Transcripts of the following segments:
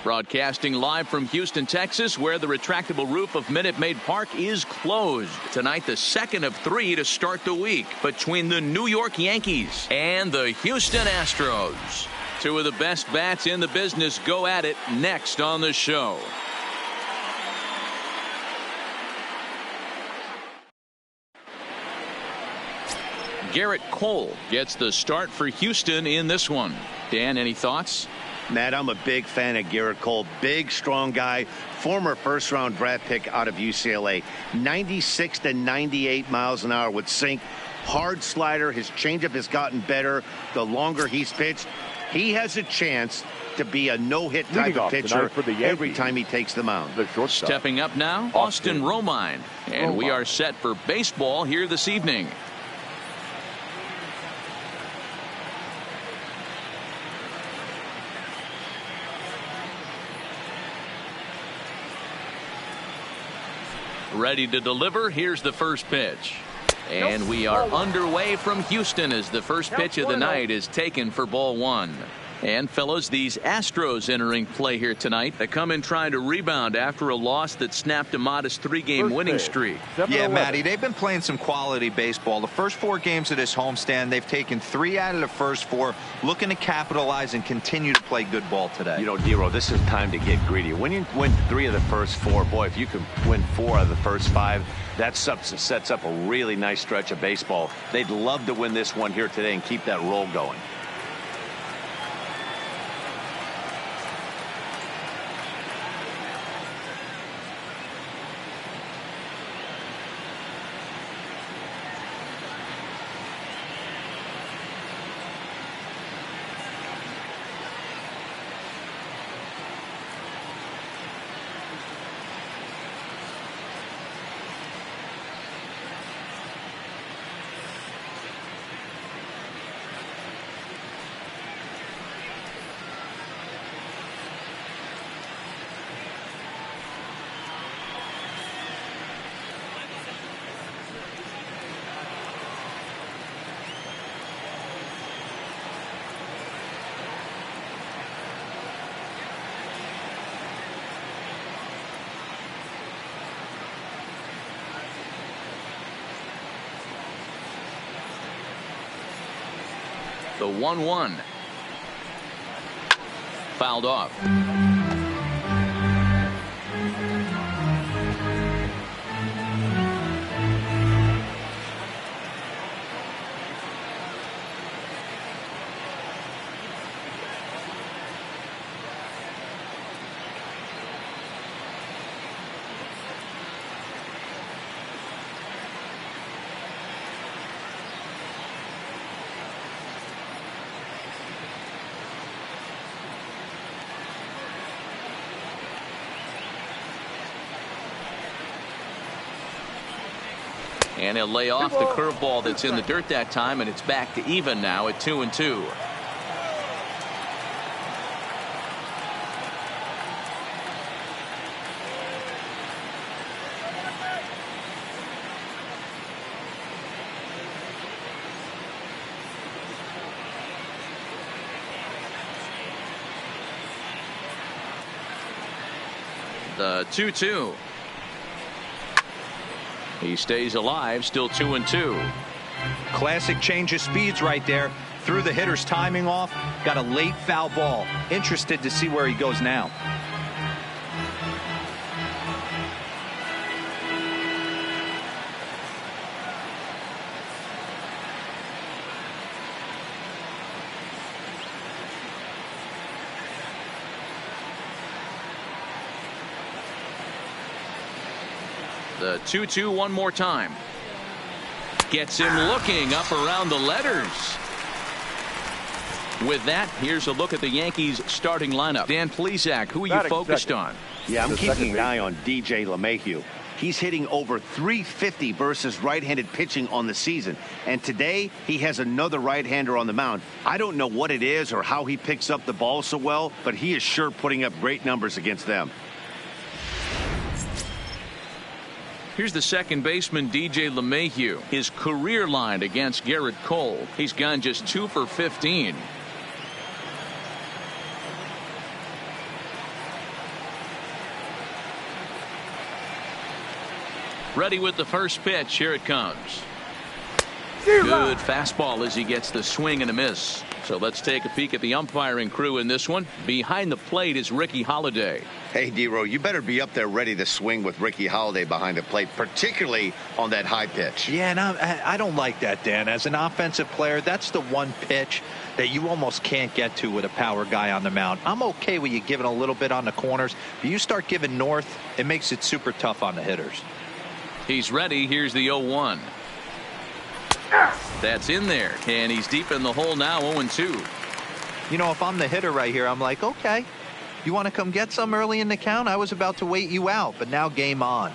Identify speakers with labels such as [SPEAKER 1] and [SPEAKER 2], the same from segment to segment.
[SPEAKER 1] Broadcasting live from Houston, Texas, where the retractable roof of Minute Maid Park is closed. Tonight, the second of 3 to start the week between the New York Yankees and the Houston Astros. Two of the best bats in the business go at it next on the show. Garrett Cole gets the start for Houston in this one. Dan, any thoughts?
[SPEAKER 2] Matt, I'm a big fan of Garrett Cole. Big, strong guy. Former first-round draft pick out of UCLA. 96 to 98 miles an hour with sink. Hard slider. His changeup has gotten better the longer he's pitched. He has a chance to be a no-hit type of pitcher for the every time he takes the mound.
[SPEAKER 1] Stepping up now, Austin Romine. And we are set for baseball here this evening. Ready to deliver. Here's the first pitch. And we are underway from Houston as the first pitch of the night is taken for ball 1. And fellas, these Astros entering play here tonight. They come in trying to rebound after a loss that snapped a modest 3-game winning streak.
[SPEAKER 3] Yeah, Matty, they've been playing some quality baseball. The first 4 games of this homestand, they've taken 3 out of the first 4, looking to capitalize and continue to play good ball today.
[SPEAKER 4] You know, Dero, this is time to get greedy. When you win 3 of the first 4, boy, if you can win 4 out of the first 5, that sets up a really nice stretch of baseball. They'd love to win this one here today and keep that roll going.
[SPEAKER 1] The 1-1. Fouled off. And he'll lay off the curveball that's in the dirt that time, and it's back to even now at 2-2. The 2-2. He stays alive, still 2-2.
[SPEAKER 3] Classic change of speeds right there. Threw the hitter's timing off. Got a late foul ball. Interested to see where he goes now.
[SPEAKER 1] The 2-2 one more time. Gets him looking up around the letters. With that, here's a look at the Yankees starting lineup. Dan Plesac, who are you focused on?
[SPEAKER 2] Yeah, I'm keeping an eye on DJ LeMahieu. He's hitting over .350 versus right-handed pitching on the season. And today, he has another right-hander on the mound. I don't know what it is or how he picks up the ball so well, but he is sure putting up great numbers against them.
[SPEAKER 1] Here's the second baseman, DJ LeMahieu. His career line against Garrett Cole. He's gone just 2 for 15. Ready with the first pitch. Here it comes. Good fastball as he gets the swing and a miss. So let's take a peek at the umpiring crew in this one. Behind the plate is Ricky Holiday.
[SPEAKER 2] Hey, D-Row, you better be up there ready to swing with Ricky Holiday behind the plate, particularly on that high pitch.
[SPEAKER 3] Yeah, and I don't like that, Dan. As an offensive player, that's the one pitch that you almost can't get to with a power guy on the mound. I'm okay with you giving a little bit on the corners, but you start giving north, it makes it super tough on the hitters.
[SPEAKER 1] He's ready. Here's the 0-1. That's in there, and he's deep in the hole now, 0-2.
[SPEAKER 3] You know, if I'm the hitter right here, I'm like, okay, you want to come get some early in the count? I was about to wait you out, but now game on.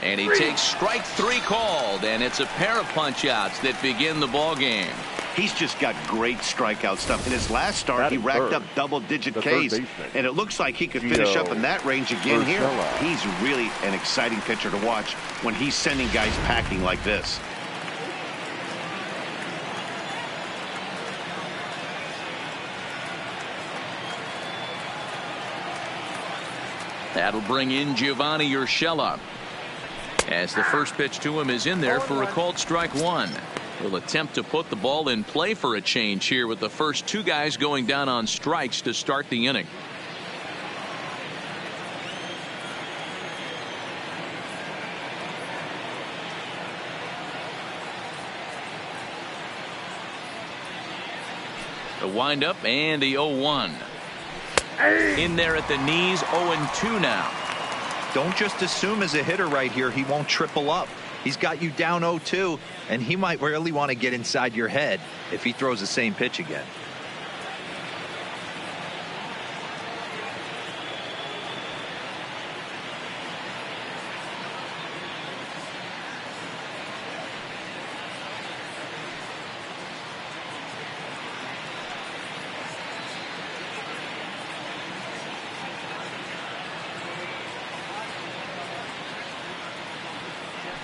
[SPEAKER 1] And he takes strike 3 called, and it's a pair of punch-outs that begin the ball game.
[SPEAKER 2] He's just got great strikeout stuff. In his last start, he racked up double-digit Ks, and it looks like he could finish up in that range again here. He's really an exciting pitcher to watch when he's sending guys packing like this.
[SPEAKER 1] That'll bring in Giovanni Urshela, as the first pitch to him is in there for a called strike 1. Will attempt to put the ball in play for a change here with the first 2 guys going down on strikes to start the inning. The windup and the 0-1. In there at the knees, 0-2 now.
[SPEAKER 3] Don't just assume as a hitter right here he won't triple up. He's got you down 0-2, and he might really want to get inside your head if he throws the same pitch again.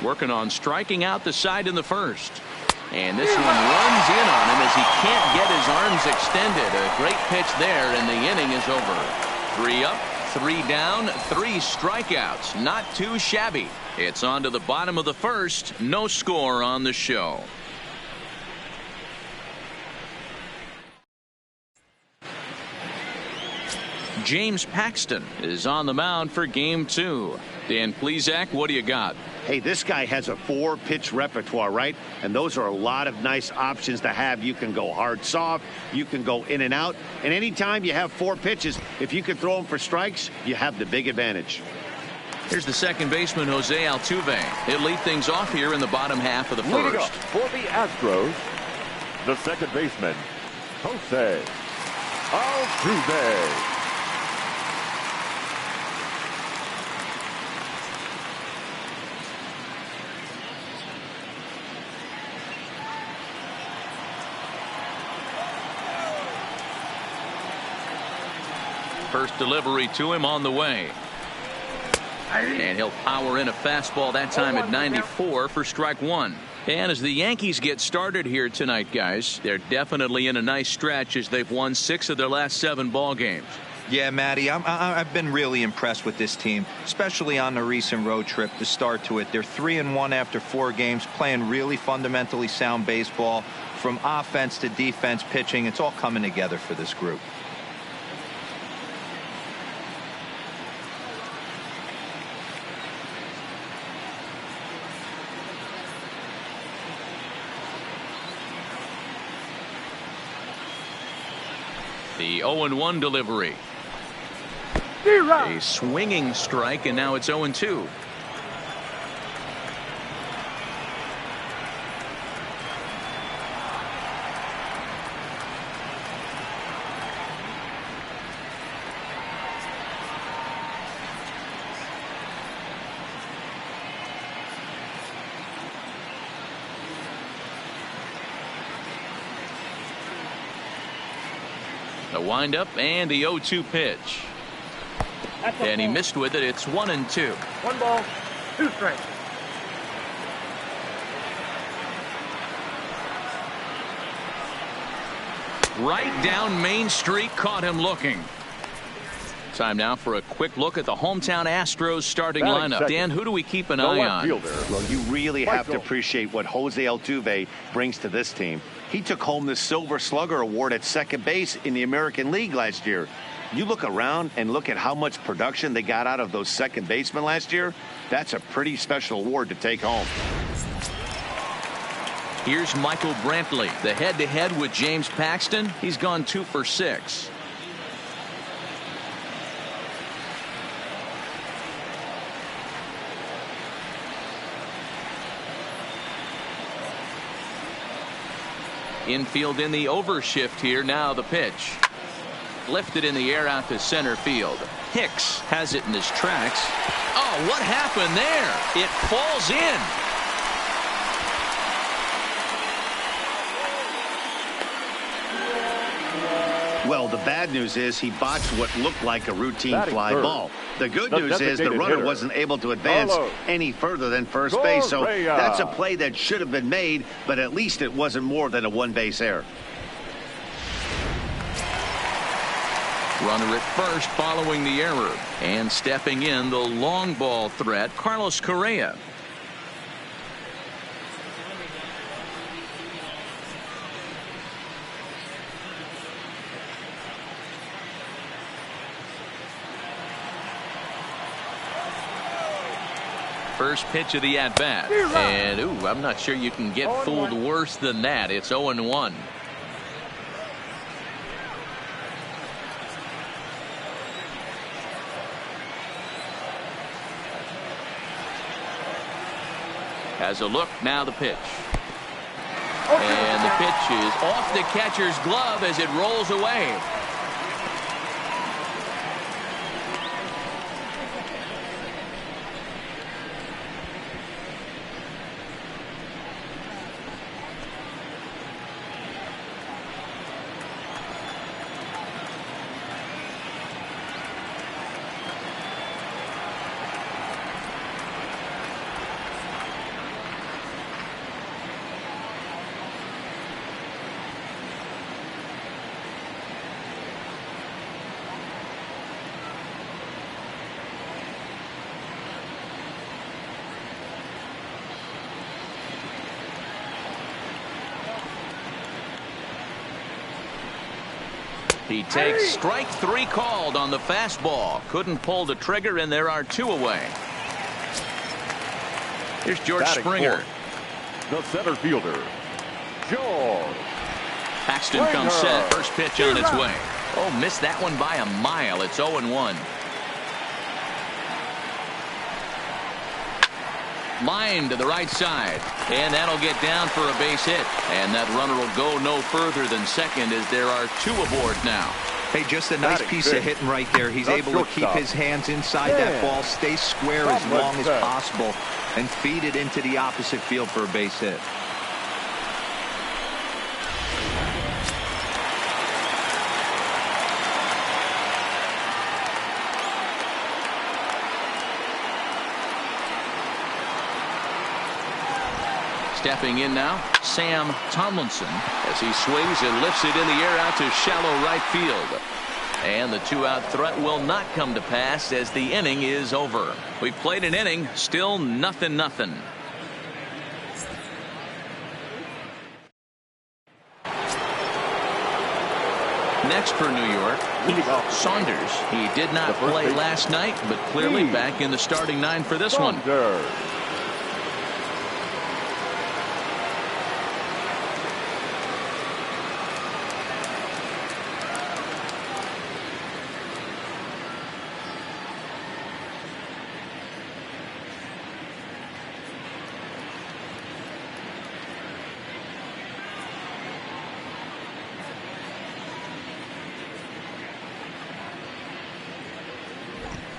[SPEAKER 1] Working on striking out the side in the first. And this one runs in on him as he can't get his arms extended. A great pitch there, and the inning is over. 3 up, 3 down, 3 strikeouts. Not too shabby. It's on to the bottom of the first. No score on the show. James Paxton is on the mound for game 2. Dan Plesac, what do you got?
[SPEAKER 2] Hey, this guy has a 4-pitch repertoire, right? And those are a lot of nice options to have. You can go hard, soft. You can go in and out. And anytime you have 4 pitches, if you can throw them for strikes, you have the big advantage.
[SPEAKER 1] Here's the second baseman, Jose Altuve. He'll lead things off here in the bottom half of the first.
[SPEAKER 5] Leading up for the Astros, the second baseman, Jose Altuve.
[SPEAKER 1] First delivery to him on the way. And he'll power in a fastball that time at 94 for strike 1. And as the Yankees get started here tonight, guys, they're definitely in a nice stretch as they've won 6 of their last 7 ball games.
[SPEAKER 3] Yeah, Matty, I've been really impressed with this team, especially on the recent road trip to start to it. They're 3-1 after 4 games, playing really fundamentally sound baseball. From offense to defense, pitching, it's all coming together for this group.
[SPEAKER 1] The 0-1 delivery. A swinging strike, and now it's 0-2. The windup and the 0-2 pitch. And he missed with it. It's 1-2.
[SPEAKER 6] 1 ball, 2 strikes.
[SPEAKER 1] Right down Main Street, caught him looking. Time now for a quick look at the hometown Astros starting lineup. Dan, who do we keep an eye on?
[SPEAKER 2] Well, you really have to appreciate what Jose Altuve brings to this team. He took home the Silver Slugger Award at second base in the American League last year. You look around and look at how much production they got out of those second basemen last year. That's a pretty special award to take home.
[SPEAKER 1] Here's Michael Brantley, the head-to-head with James Paxton. He's gone 2 for 6. Infield in the overshift here. Now the pitch. Lifted in the air out to center field. Hicks has it in his tracks. Oh, what happened there? It falls in.
[SPEAKER 2] Well, the bad news is he botched what looked like a routine fly ball. The good news is the runner wasn't able to advance any further than first base. So that's a play that should have been made, but at least it wasn't more than a one-base error.
[SPEAKER 1] Runner at first following the error. And stepping in, the long ball threat, Carlos Correa. First pitch of the at-bat. And, ooh, I'm not sure you can get fooled worse than that. It's 0-1. Has a look. Now the pitch. And the pitch is off the catcher's glove as it rolls away. He takes strike 3 called on the fastball. Couldn't pull the trigger, and there are 2 away. Here's George Springer.
[SPEAKER 5] The center fielder, George.
[SPEAKER 1] Paxton comes set. First pitch on its way. Oh, missed that one by a mile. It's 0-1. Line to the right side, and that'll get down for a base hit, and that runner will go no further than second as there are 2 aboard now.
[SPEAKER 3] Hey, just a nice piece of hitting right there. He's able to keep his hands inside that ball, stay square as long as possible, and feed it into the opposite field for a base hit.
[SPEAKER 1] Stepping in now, Sam Tomlinson, as he swings and lifts it in the air out to shallow right field. And the 2-out threat will not come to pass as the inning is over. We've played an inning, still 0-0. Next for New York, Heath Saunders. He did not play last night, but clearly back in the starting 9 for this one.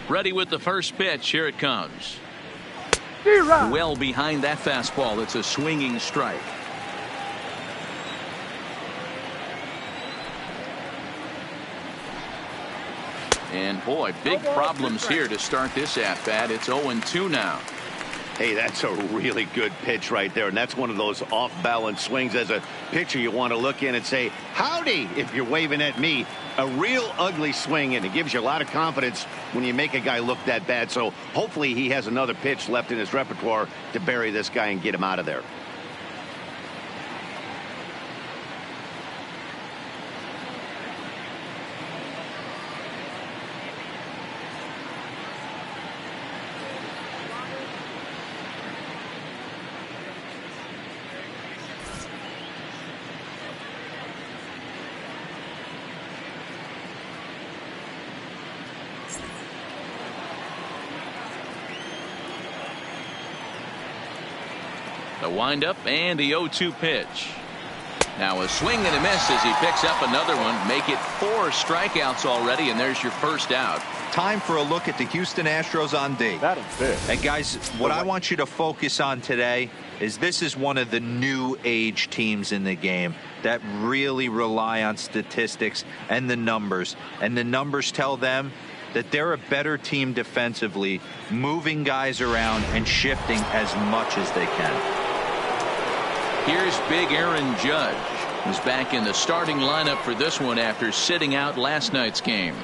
[SPEAKER 1] Ready with the first pitch. Here it comes. Well behind that fastball. It's a swinging strike. And boy, big problems here to start this at bat. It's 0-2 now.
[SPEAKER 2] Hey, that's a really good pitch right there, and that's one of those off-balance swings. As a pitcher, you want to look in and say, howdy, if you're waving at me. A real ugly swing, and it gives you a lot of confidence when you make a guy look that bad. So hopefully he has another pitch left in his repertoire to bury this guy and get him out of there.
[SPEAKER 1] The windup and the 0-2 pitch. Now a swing and a miss as he picks up another one. Make it 4 strikeouts already, and there's your first out.
[SPEAKER 3] Time for a look at the Houston Astros on D. And guys, what I want you to focus on today is this is one of the new age teams in the game that really rely on statistics and the numbers. And the numbers tell them that they're a better team defensively, moving guys around and shifting as much as they can.
[SPEAKER 1] Here's big Aaron Judge, who's back in the starting lineup for this one after sitting out last night's game.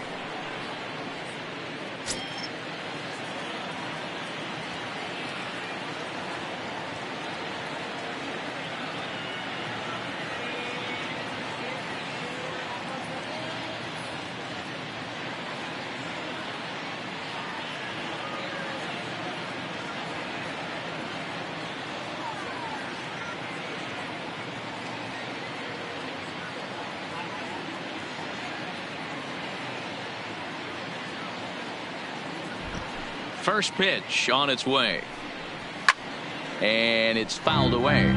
[SPEAKER 1] First pitch on its way. And it's fouled away.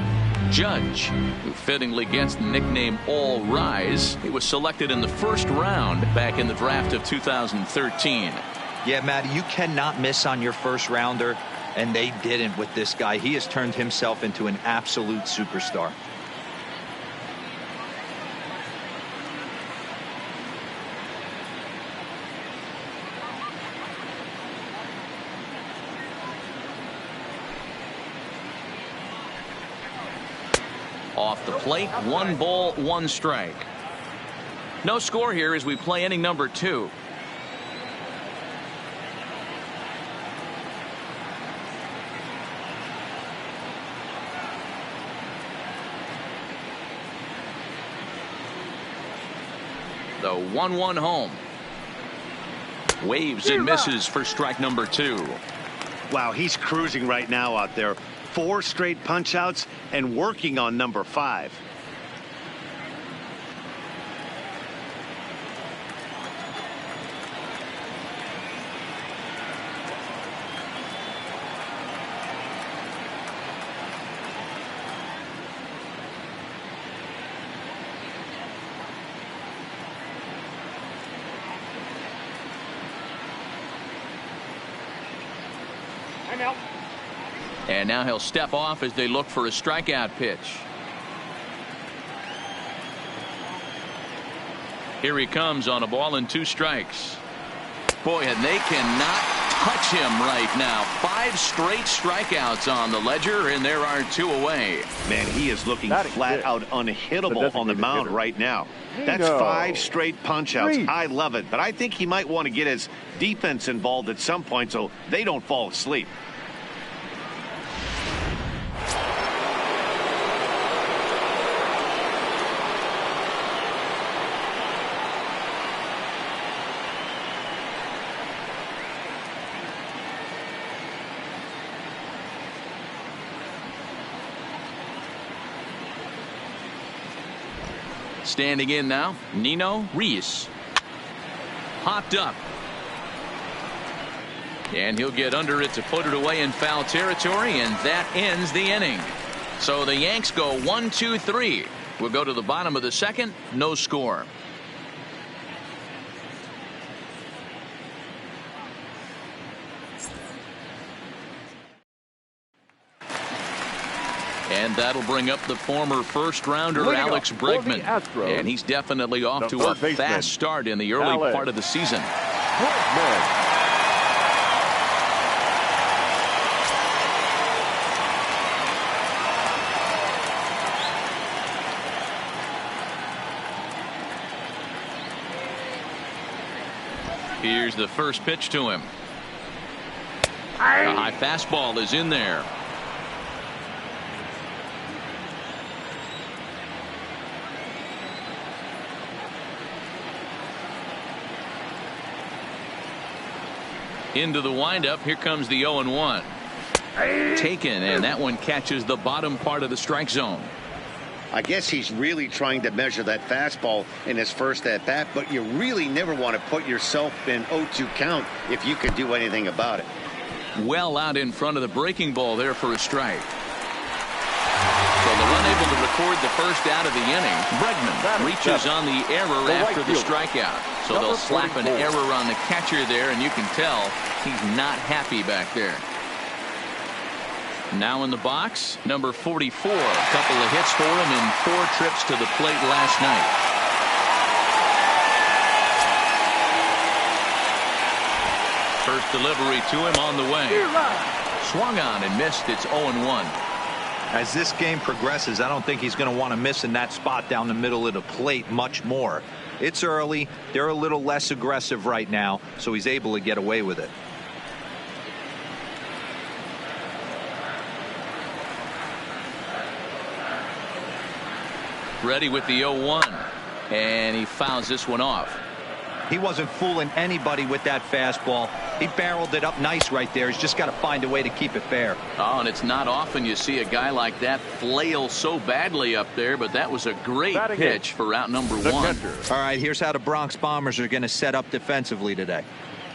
[SPEAKER 1] Judge, who fittingly gets the nickname All Rise, he was selected in the first round back in the draft of 2013.
[SPEAKER 3] Yeah, Matt, you cannot miss on your first rounder, and they didn't with this guy. He has turned himself into an absolute superstar.
[SPEAKER 1] Off the plate, 1 ball, 1 strike. No score here as we play inning number 2. The 1-1 home. Waves and misses for strike number 2.
[SPEAKER 2] Wow, he's cruising right now out there. 4 straight punch outs and working on number 5.
[SPEAKER 1] And now he'll step off as they look for a strikeout pitch. Here he comes on a ball and 2 strikes. Boy, and they cannot touch him right now. 5 straight strikeouts on the ledger, and there are 2 away.
[SPEAKER 2] Man, he is looking flat out unhittable on the mound right now. That's 5 straight punch outs. I love it, but I think he might want to get his defense involved at some point so they don't fall asleep.
[SPEAKER 1] Standing in now, Nino Reese. Hopped up. And he'll get under it to put it away in foul territory, and that ends the inning. So the Yanks go 1-2-3. We'll go to the bottom of the second, no score. And that'll bring up the former first-rounder Alex Bregman. And he's definitely off to a fast start in the early part of the season. Here's the first pitch to him. A high fastball is in there. Into the windup. Here comes the 0-1. Taken, and that one catches the bottom part of the strike zone.
[SPEAKER 2] I guess he's really trying to measure that fastball in his first at-bat, but you really never want to put yourself in 0-2 count if you could do anything about it.
[SPEAKER 1] Well out in front of the breaking ball there for a strike. So they're unable to record the first out of the inning. Bregman reaches on the error after the strikeout. So they'll slap an error on the catcher there, and you can tell he's not happy back there. Now in the box, number 44. A couple of hits for him in 4 trips to the plate last night. First delivery to him on the way. Swung on and missed. It's 0-1.
[SPEAKER 3] As this game progresses, I don't think he's going to want to miss in that spot down the middle of the plate much more. It's early. They're a little less aggressive right now, so he's able to get away with it.
[SPEAKER 1] Ready with the 0-1, and he fouls this one off.
[SPEAKER 3] He wasn't fooling anybody with that fastball. He barreled it up nice right there. He's just got to find a way to keep it fair.
[SPEAKER 1] Oh, and it's not often you see a guy like that flail so badly up there, but that was a great pitch for out number 1.
[SPEAKER 3] All right, here's how the Bronx Bombers are going to set up defensively today.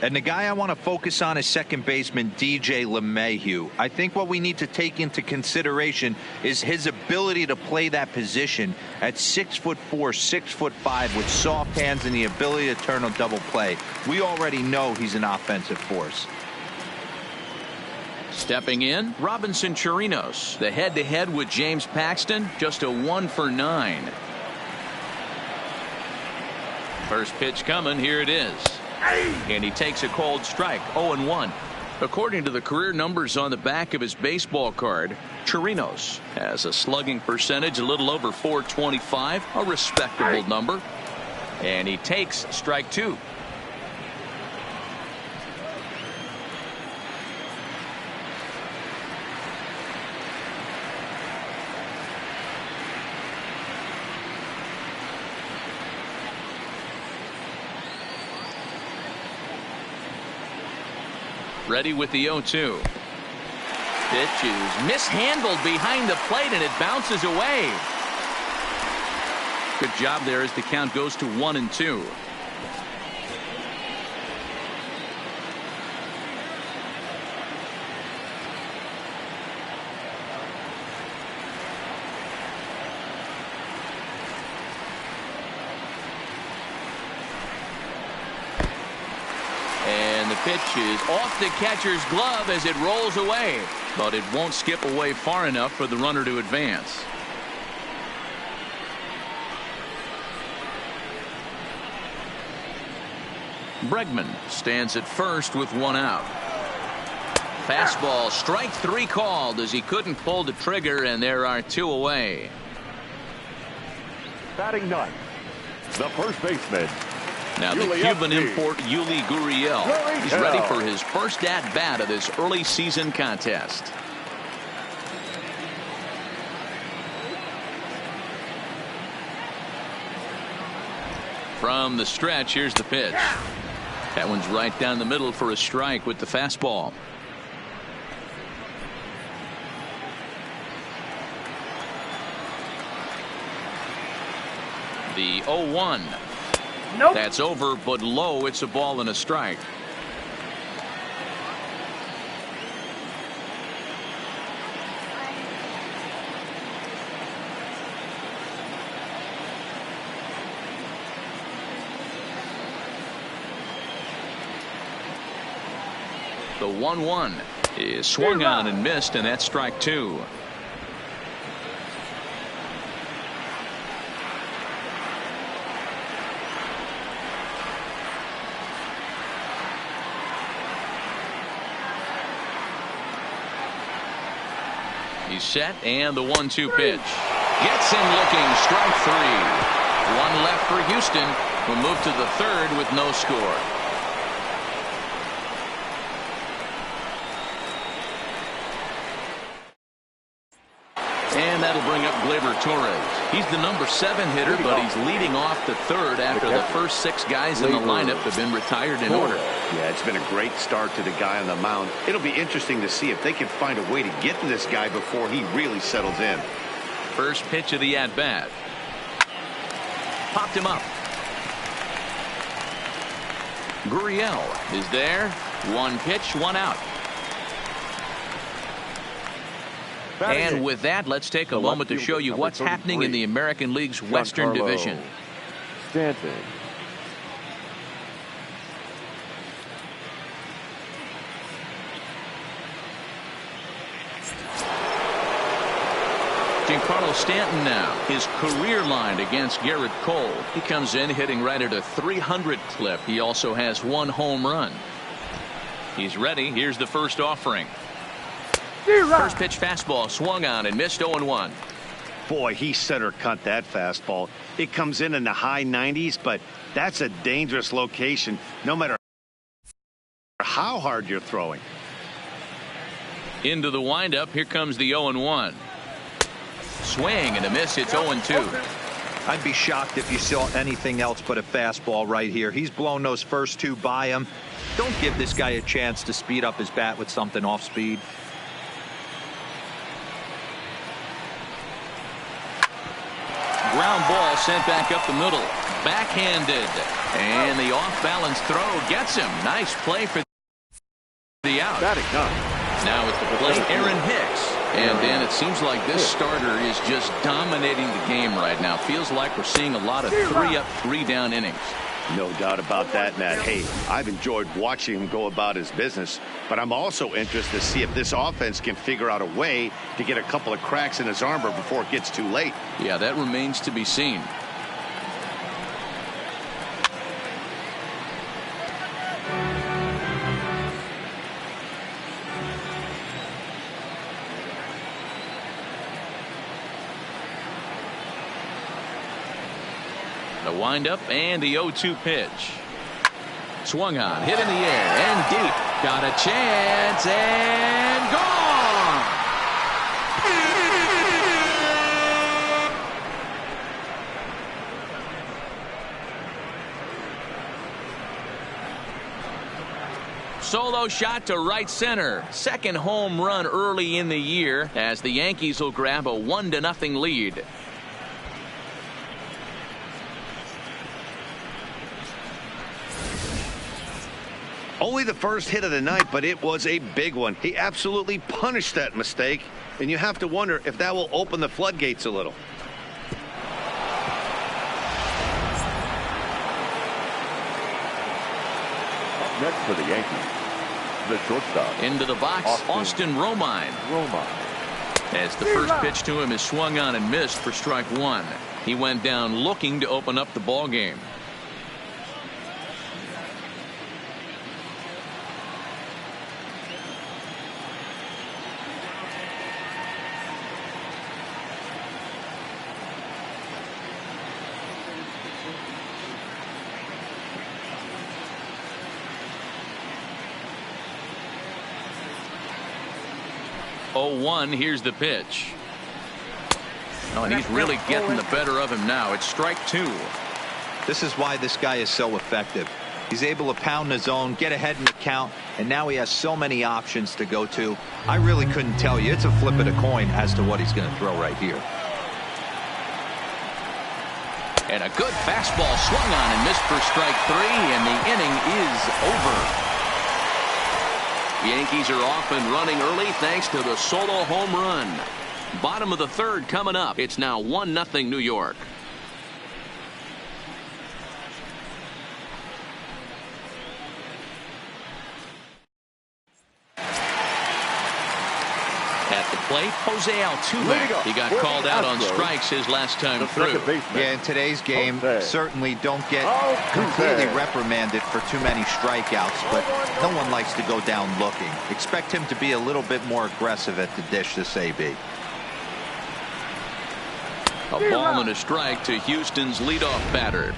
[SPEAKER 3] And the guy I want to focus on is second baseman DJ LeMahieu. I think what we need to take into consideration is his ability to play that position at 6'4", 6'5", with soft hands and the ability to turn a double play. We already know he's an offensive force.
[SPEAKER 1] Stepping in, Robinson Chirinos. The head-to-head with James Paxton, just a 1 for 9. First pitch coming, here it is. And he takes a cold strike, 0-1. According to the career numbers on the back of his baseball card, Chirinos has a slugging percentage a little over .425, a respectable number. And he takes strike 2. Ready with the 0-2. Pitch is mishandled behind the plate, and it bounces away. Good job there as the count goes to 1-2. Pitch is off the catcher's glove as it rolls away, but it won't skip away far enough for the runner to advance. Bregman stands at first with 1 out. Fastball, strike 3 called as he couldn't pull the trigger, and there are 2 away.
[SPEAKER 5] Batting 9, the first baseman.
[SPEAKER 1] Now the Cuban import Yuli Gurriel. He's ready for his first at-bat of this early season contest. From the stretch, here's the pitch. That one's right down the middle for a strike with the fastball. The 0-1. Nope. That's over, but low. It's a ball and a strike. The 1-1 is swung on and missed, and that's strike 2. He's set, and the 1-2 pitch. Gets him looking, strike 3. 1 left for Houston. We'll move to the 3rd with no score. Gleyber Torres. He's the number 7 hitter, but he's leading off the third after the first 6 guys in the lineup have been retired in order.
[SPEAKER 2] Yeah, it's been a great start to the guy on the mound. It'll be interesting to see if they can find a way to get to this guy before he really settles in.
[SPEAKER 1] First pitch of the at-bat. Popped him up. Gurriel is there. 1 pitch, 1 out. And with that, let's take a moment to show you what's happening in the American League's Western Division.
[SPEAKER 5] Stanton.
[SPEAKER 1] Giancarlo Stanton now, his career line against Garrett Cole. He comes in hitting right at a 300 clip. He also has 1 home run. He's ready. Here's the first offering. First pitch fastball swung on and missed 0-1.
[SPEAKER 2] Boy, he center cut that fastball. It comes in the high 90s, but that's a dangerous location no matter how hard you're throwing.
[SPEAKER 1] Into the windup. Here comes the 0-1. Swing and a miss. It's 0-2.
[SPEAKER 3] I'd be shocked if you saw anything else but a fastball right here. He's blown those first 2 by him. Don't give this guy a chance to speed up his bat with something off speed.
[SPEAKER 1] Ground ball sent back up the middle. Backhanded. And the off-balance throw gets him. Nice play for the out. Now at the plate, Aaron Hicks. And Dan, it seems like this starter is just dominating the game right now. Feels like we're seeing a lot of 3-up, 3-down innings.
[SPEAKER 2] No doubt about that, Matt. Hey, I've enjoyed watching him go about his business, but I'm also interested to see if this offense can figure out a way to get a couple of cracks in his armor before it gets too late.
[SPEAKER 1] Yeah, that remains to be seen. The windup and the 0-2 pitch. Swung on, hit in the air and deep. Got a chance and gone. Solo shot to right center. Second home run early in the year as the Yankees will grab a 1-0 lead.
[SPEAKER 2] Only the first hit of the night, but it was a big one. He absolutely punished that mistake, and you have to wonder if that will open the floodgates a little.
[SPEAKER 5] Up next for the Yankees, the shortstop.
[SPEAKER 1] Into the box, Austin Romine. As the first pitch to him is swung on and missed for strike 1. He went down looking to open up the ball game. Here's the pitch. Oh, and he's really getting the better of him now. It's strike 2.
[SPEAKER 3] This is why this guy is so effective. He's able to pound the zone, get ahead in the count, and now he has so many options to go to. I really couldn't tell you. It's a flip of the coin as to what he's going to throw right here.
[SPEAKER 1] And a good fastball swung on and missed for strike 3, and the inning is over. The Yankees are off and running early thanks to the solo home run. Bottom of the third coming up. It's now 1-0 New York. At the plate, Jose Altuve. He got called out on strikes his last time through.
[SPEAKER 3] Yeah, in today's game, certainly don't get completely reprimanded for too many strikeouts, but no one likes to go down looking. Expect him to be a little bit more aggressive at the dish this AB.
[SPEAKER 1] A ball and a strike to Houston's leadoff batter.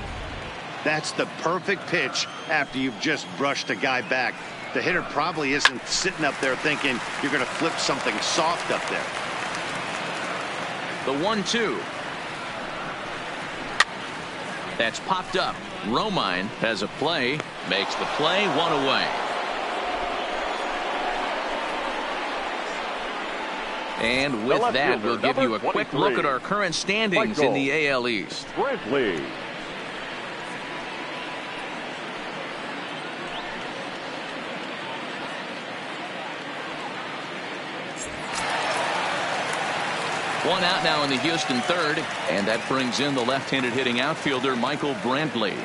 [SPEAKER 2] That's the perfect pitch after you've just brushed a guy back. The hitter probably isn't sitting up there thinking you're going to flip something soft up there.
[SPEAKER 1] The 1-2. That's popped up. Romine has a play. Makes the play. 1 away. And with that, we'll give you a quick look at our current standings in the AL East.
[SPEAKER 5] Brantley.
[SPEAKER 1] One out now in the Houston third, and that brings in the left-handed hitting outfielder Michael Brantley.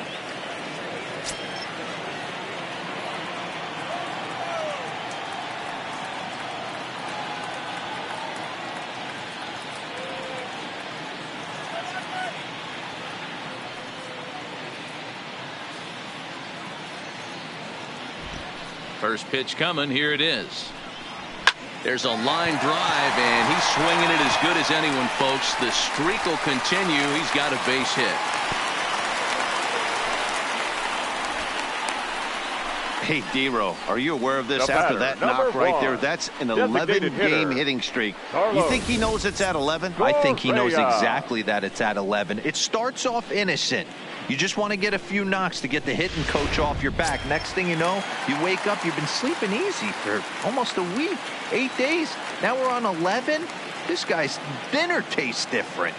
[SPEAKER 1] First pitch coming. Here it is. There's a line drive, and he's swinging it as good as anyone, folks. The streak will continue. He's got a base hit.
[SPEAKER 2] Hey, D-Row, are you aware of this after that knock right there? That's an 11-game hitting streak. You think he knows it's at 11?
[SPEAKER 3] I think he knows exactly that it's at 11. It starts off innocent. You just want to get a few knocks to get the hitting coach off your back. Next thing you know, you wake up, you've been sleeping easy for almost a week, 8 days. Now we're on 11. This guy's dinner tastes different.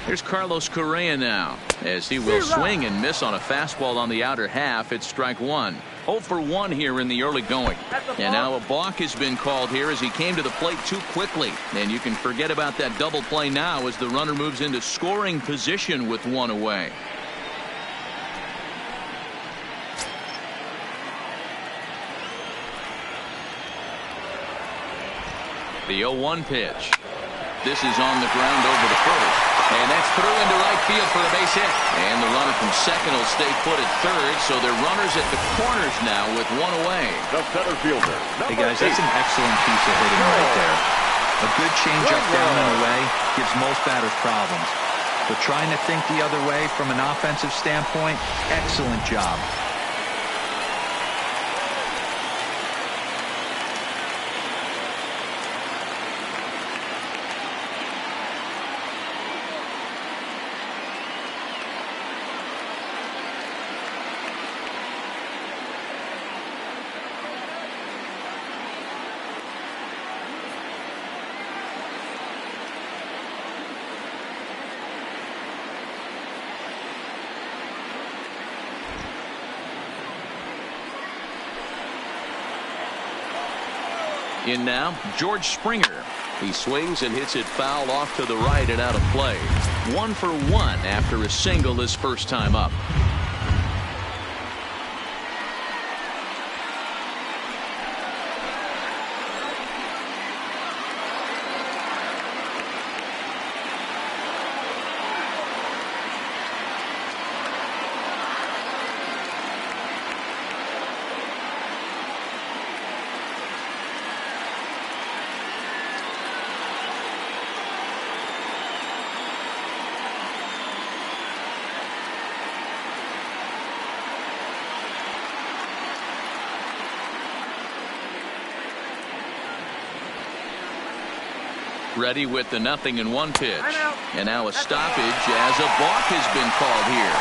[SPEAKER 1] Here's Carlos Correa now, as he will swing and miss on a fastball on the outer half. It's strike one. 0 for 1 here in the early going. And now a balk has been called here as he came to the plate too quickly. And you can forget about that double play now as the runner moves into scoring position with 1 away. The 0-1 pitch. This is on the ground over the first. And that's through into right field for a base hit. And the runner from second will stay put at third. So they're runners at the corners now with 1 away.
[SPEAKER 5] The center fielder.
[SPEAKER 3] Hey, guys, that's an excellent piece of hitting right there. A good changeup down and away gives most batters problems. But trying to think the other way from an offensive standpoint, excellent job.
[SPEAKER 1] In now, George Springer. He swings and hits it foul off to the right and out of play. 1 for 1 after a single his first time up. Ready with the 0-1 pitch. And now a stoppage as a balk has been called here.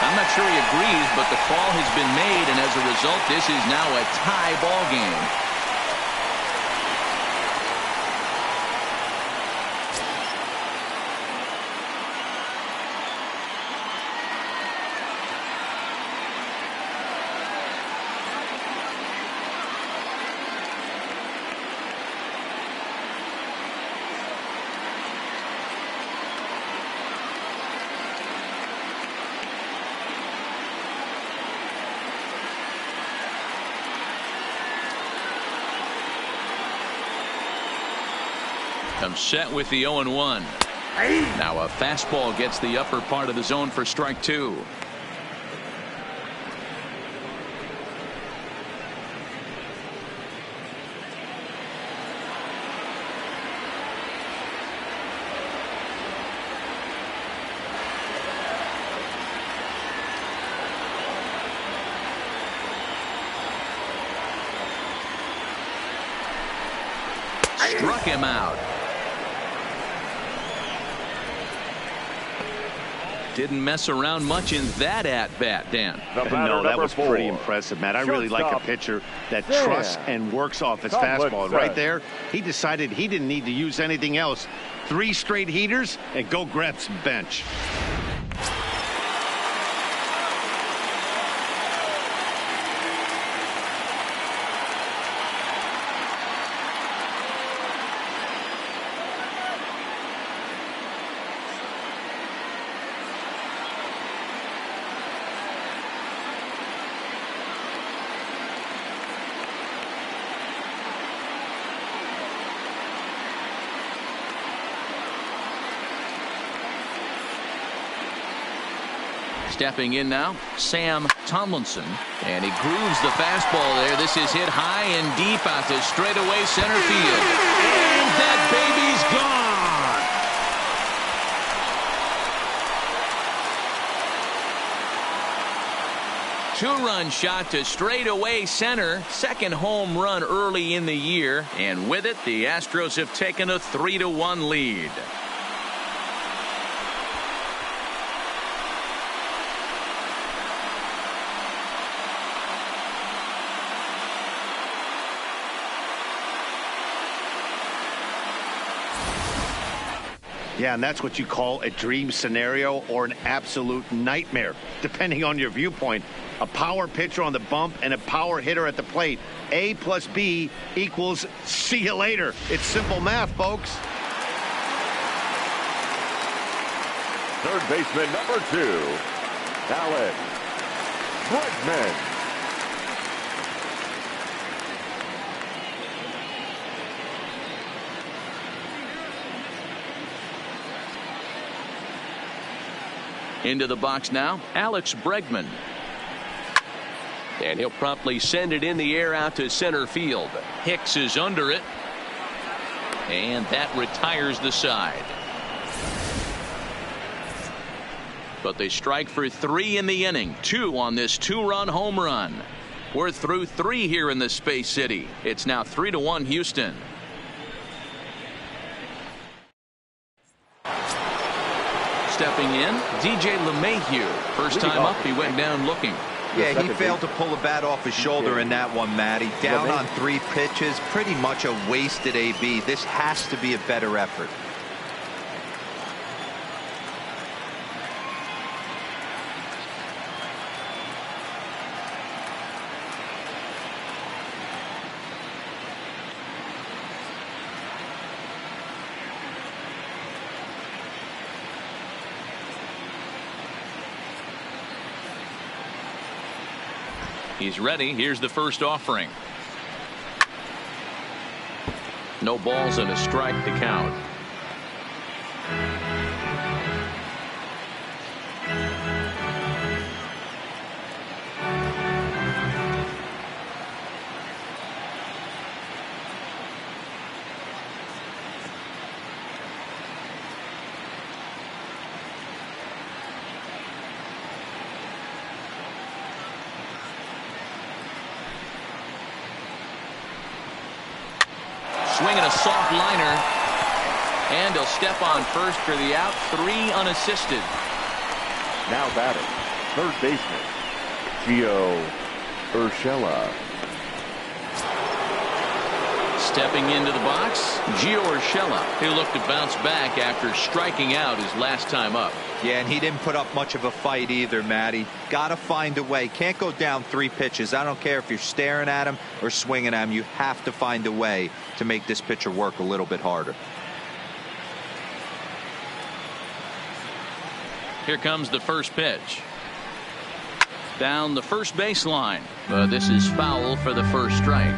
[SPEAKER 1] I'm not sure he agrees, but the call has been made, and as a result, this is now a tie ball game. I'm set with the 0-1. Now a fastball gets the upper part of the zone for strike 2. Struck him out. Didn't mess around much in that at-bat, Dan.
[SPEAKER 2] No, that was pretty impressive, Matt. I really like a pitcher that trusts and works off his fastball. And right there, he decided he didn't need to use anything else. 3 straight heaters and go grab some bench.
[SPEAKER 1] Stepping in now, Sam Tomlinson, and he grooves the fastball there. This is hit high and deep out to straightaway center field. And that baby's gone. 2-run shot to straightaway center. Second home run early in the year. And with it, the Astros have taken a 3-1 lead.
[SPEAKER 2] Yeah, and that's what you call a dream scenario or an absolute nightmare, depending on your viewpoint. A power pitcher on the bump and a power hitter at the plate. A plus B equals see you later. It's simple math, folks.
[SPEAKER 5] Third baseman number 2, Alex Bregman.
[SPEAKER 1] Into the box now, Alex Bregman. And he'll promptly send it in the air out to center field. Hicks is under it. And that retires the side. But they strike for 3 in the inning. 2 on this 2-run home run. We're through 3 here in the Space City. It's now 3-1 Houston. Stepping in, DJ LeMahieu. First time up, he went down looking.
[SPEAKER 3] Yeah, he failed to pull the bat off his shoulder in that one, Matty. Down on 3 pitches, pretty much a wasted AB. This has to be a better effort.
[SPEAKER 1] He's ready. Here's the first offering. No balls and a strike to count. Swinging a soft liner, and he'll step on first for the out. 3 unassisted.
[SPEAKER 5] Now batting, third baseman, Gio Urshela.
[SPEAKER 1] Stepping into the box, Gio Urshela. He'll look to bounce back after striking out his last time up.
[SPEAKER 3] Yeah, and he didn't put up much of a fight either, Matty. Got to find a way. Can't go down 3 pitches. I don't care if you're staring at him or swinging at him. You have to find a way to make this pitcher work a little bit harder.
[SPEAKER 1] Here comes the first pitch. Down the first baseline. But this is foul for the first strike.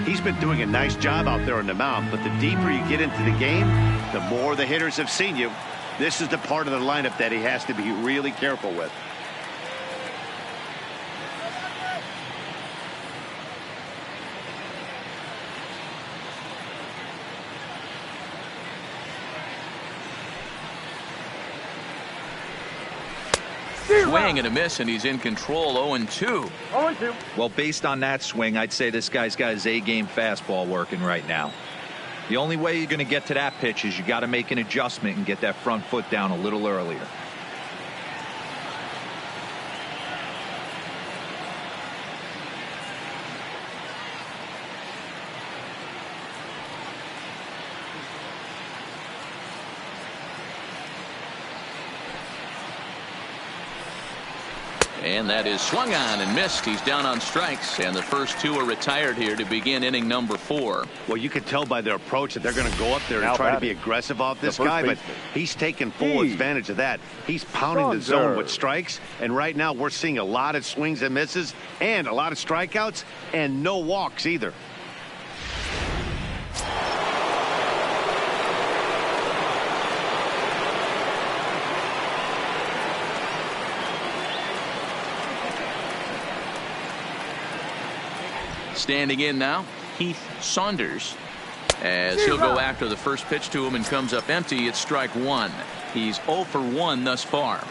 [SPEAKER 2] He's been doing a nice job out there on the mound, but the deeper you get into the game, the more the hitters have seen you. This is the part of the lineup that he has to be really careful with.
[SPEAKER 1] Swing and a miss, and he's in control. 0-2.
[SPEAKER 5] 0-2.
[SPEAKER 3] Well, based on that swing, I'd say this guy's got his A-game fastball working right now. The only way you're going to get to that pitch is you got to make an adjustment and get that front foot down a little earlier.
[SPEAKER 1] And that is swung on and missed. He's down on strikes, and the first two are retired here to begin inning number 4.
[SPEAKER 2] Well, you can tell by their approach that they're going to go up there and try to be aggressive off this guy, but he's taking full advantage of that. He's pounding the zone with strikes, and right now we're seeing a lot of swings and misses and a lot of strikeouts and no walks either.
[SPEAKER 1] Standing in now, Heath Saunders, as he'll go after the first pitch to him and comes up empty. It's strike 1. He's 0 for 1 thus far.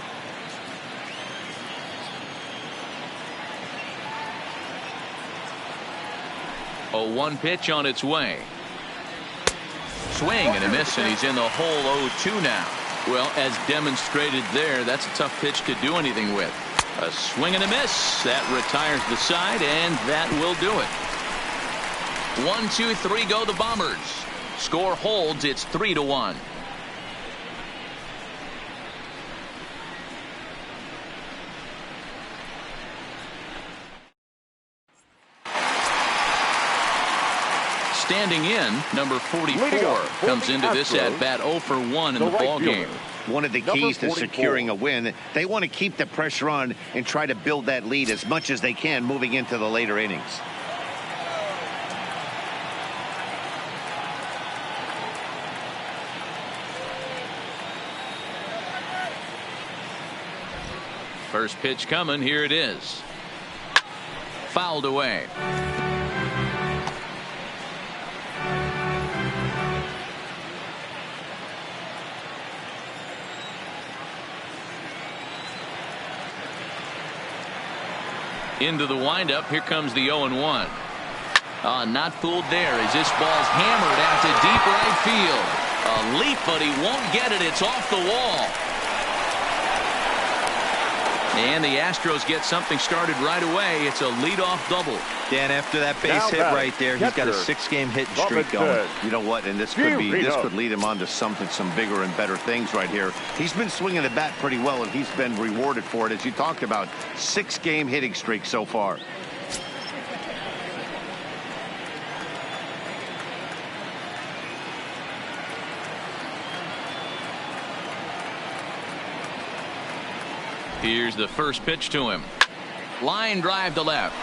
[SPEAKER 1] A 1 pitch on its way. Swing and a miss, and he's in the hole 0-2 now. Well, as demonstrated there, that's a tough pitch to do anything with. A swing and a miss. That retires the side, and that will do it. 1, 2, 3 go the Bombers. Score holds. It's 3-1. Standing in, number 44 comes into this at bat 0 for 1 in the ball game.
[SPEAKER 2] One of the keys to securing a win, they want to keep the pressure on and try to build that lead as much as they can moving into the later innings.
[SPEAKER 1] First pitch coming. Here it is. Fouled away. Into the windup. Here comes the 0-1. Not fooled there as this ball's hammered out to deep right field. A leap, but he won't get it. It's off the wall. And the Astros get something started right away. It's a leadoff double.
[SPEAKER 3] Dan, after that base hit right there, he's got a 6-game hitting streak going.
[SPEAKER 2] You know what? And this could lead him on to some bigger and better things right here. He's been swinging the bat pretty well, and he's been rewarded for it, as you talked about. 6-game hitting streak so far.
[SPEAKER 1] Here's the first pitch to him. Line drive to left.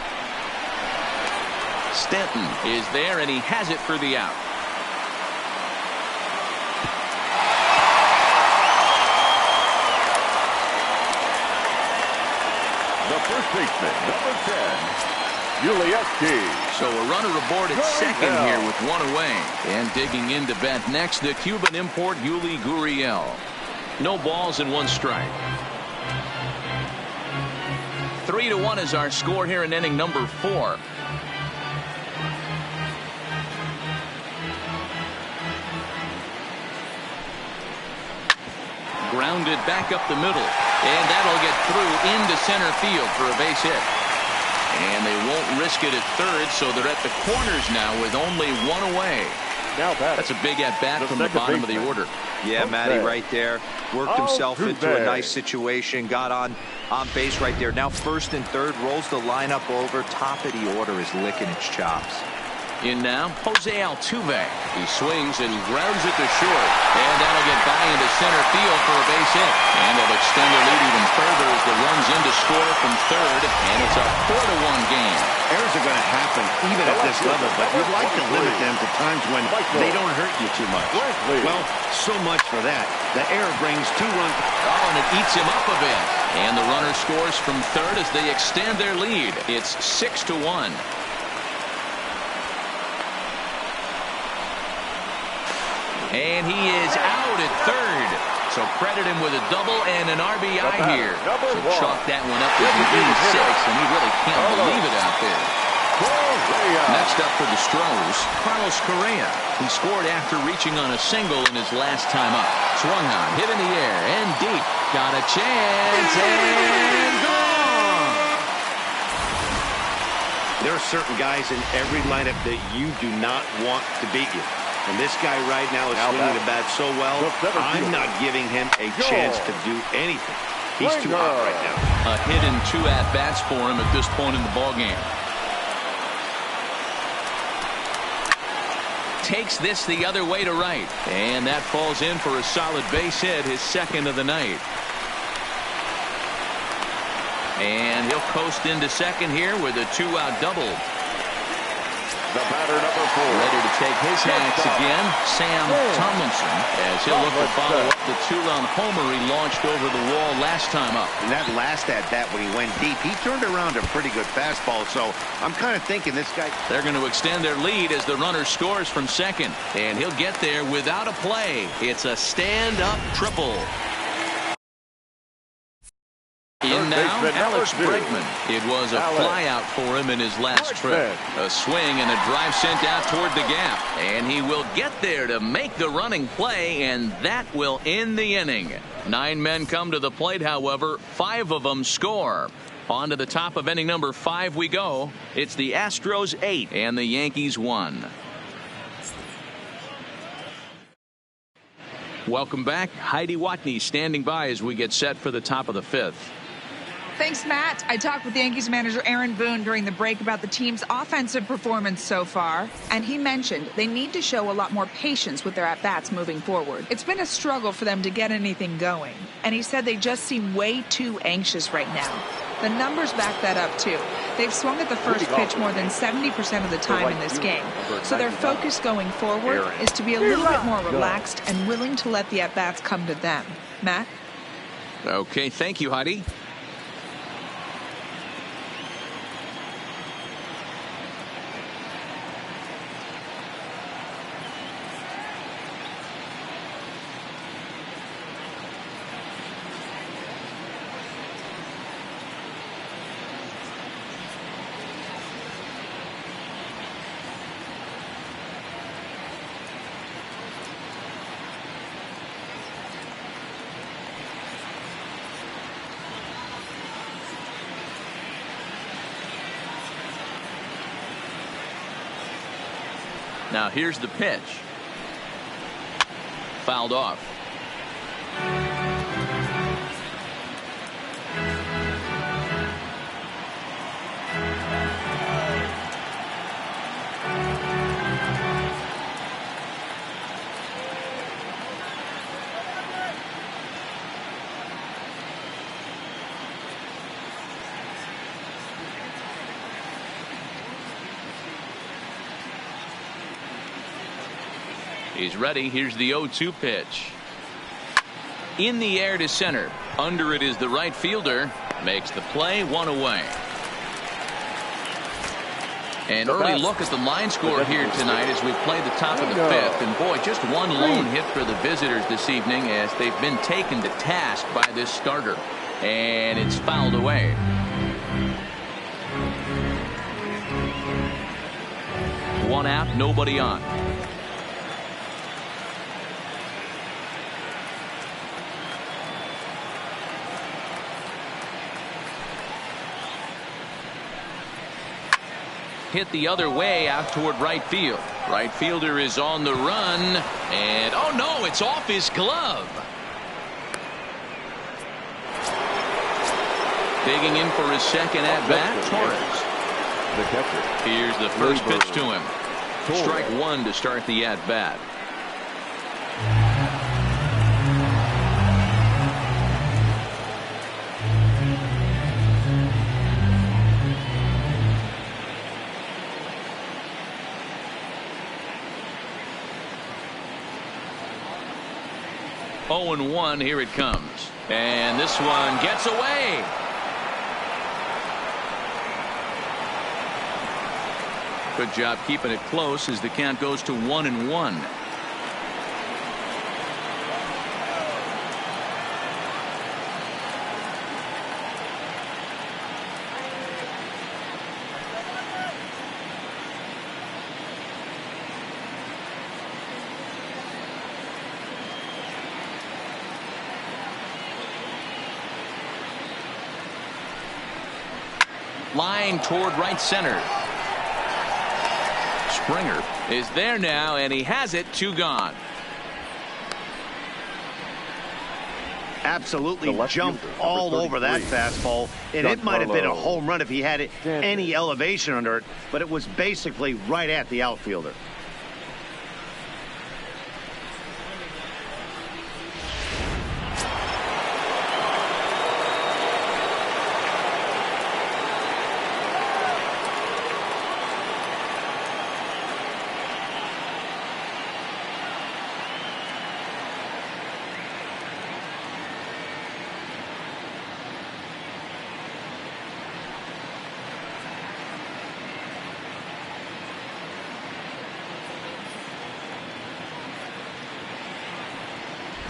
[SPEAKER 1] Stanton is there, and he has it for the out.
[SPEAKER 5] The first baseman, number 10, Yulieski.
[SPEAKER 1] So a runner aboard at second here with 1 away. And digging in to bat next, the Cuban import Yuli Gurriel. No balls and 1 strike. 3-1 is our score here in inning number 4. Grounded back up the middle, and that'll get through into center field for a base hit. And they won't risk it at third, so they're at the corners now with only 1 away. That's a big at-bat from the bottom of the order.
[SPEAKER 3] Yeah, Matty, right there. Worked himself into a nice situation. Got on base right there. Now first and third. Rolls the lineup over. Top of the order is licking its chops.
[SPEAKER 1] In now, Jose Altuve. He swings and grounds it to short. And that'll get by into center field for a base hit. And they'll extend the lead even further as the run's in to score from third. And it's a 4-1 game.
[SPEAKER 2] Errors are going to happen even at this level, but you'd like to limit them to times when they don't hurt you too much. Well, so much for that. The error brings 2 runs.
[SPEAKER 1] Oh, and it eats him up a bit. And the runner scores from third as they extend their lead. It's 6-1. And he is out at third. So credit him with a double and an RBI here. So chalk that one up as an 86, and he really can't believe it out there. Next up for the Astros, Carlos Correa. He scored after reaching on a single in his last time up. Swung on, hit in the air, and deep. Got a chance, and gone!
[SPEAKER 2] There are certain guys in every lineup that you do not want to beat you. And this guy right now is swinging the bat so well, I'm not giving him a chance to do anything. He's too hot right now.
[SPEAKER 1] A hit and 2 at-bats for him at this point in the ballgame. Takes this the other way to right. And that falls in for a solid base hit, his second of the night. And he'll coast into second here with a 2-out double.
[SPEAKER 5] The batter, number 4.
[SPEAKER 1] Ready to take his hacks again, Sam Tomlinson, as he'll look to follow up the 2-run homer he launched over the wall last time up.
[SPEAKER 2] And that last at-bat when he went deep, he turned around a pretty good fastball, so I'm kind of thinking this guy...
[SPEAKER 1] They're going to extend their lead as the runner scores from second, and he'll get there without a play. It's a stand-up triple. In now, Alex Bregman. It was a flyout for him in his last trip. A swing and a drive sent out toward the gap. And he will get there to make the running play, and that will end the inning. 9 men come to the plate, however. 5 of them score. On to the top of inning number 5 we go. It's the Astros 8 and the Yankees 1. Welcome back. Heidi Watney standing by as we get set for the top of the 5th.
[SPEAKER 6] Thanks, Matt. I talked with Yankees manager Aaron Boone during the break about the team's offensive performance so far, and he mentioned they need to show a lot more patience with their at-bats moving forward. It's been a struggle for them to get anything going, and he said they just seem way too anxious right now. The numbers back that up, too. They've swung at the first pitch more than 70% of the time in this game, so their focus going forward is to be a little bit more relaxed and willing to let the at-bats come to them. Matt?
[SPEAKER 1] Okay, thank you, Heidi. Now here's the pitch. Fouled off. He's ready. Here's the 0-2 pitch. In the air to center. Under it is the right fielder. Makes the play, 1 away. An early look at the line score here tonight as we play the top of the 5th. And boy, just one lone hit for the visitors this evening as they've been taken to task by this starter. And it's fouled away. One out, nobody on. Hit the other way out toward right field. Right fielder is on the run, and oh no, it's off his glove. Digging in for his second at bat, Torres.
[SPEAKER 5] The catcher.
[SPEAKER 1] Here's the first pitch to him. Strike 1 to start the at bat. Oh, 0-1, here it comes. And this one gets away. Good job keeping it close as the count goes to 1-1. Line toward right center. Springer is there now, and he has it. 2 gone.
[SPEAKER 2] Absolutely jumped all over that fastball, and it might have been a home run if he had any elevation under it, but it was basically right at the outfielder.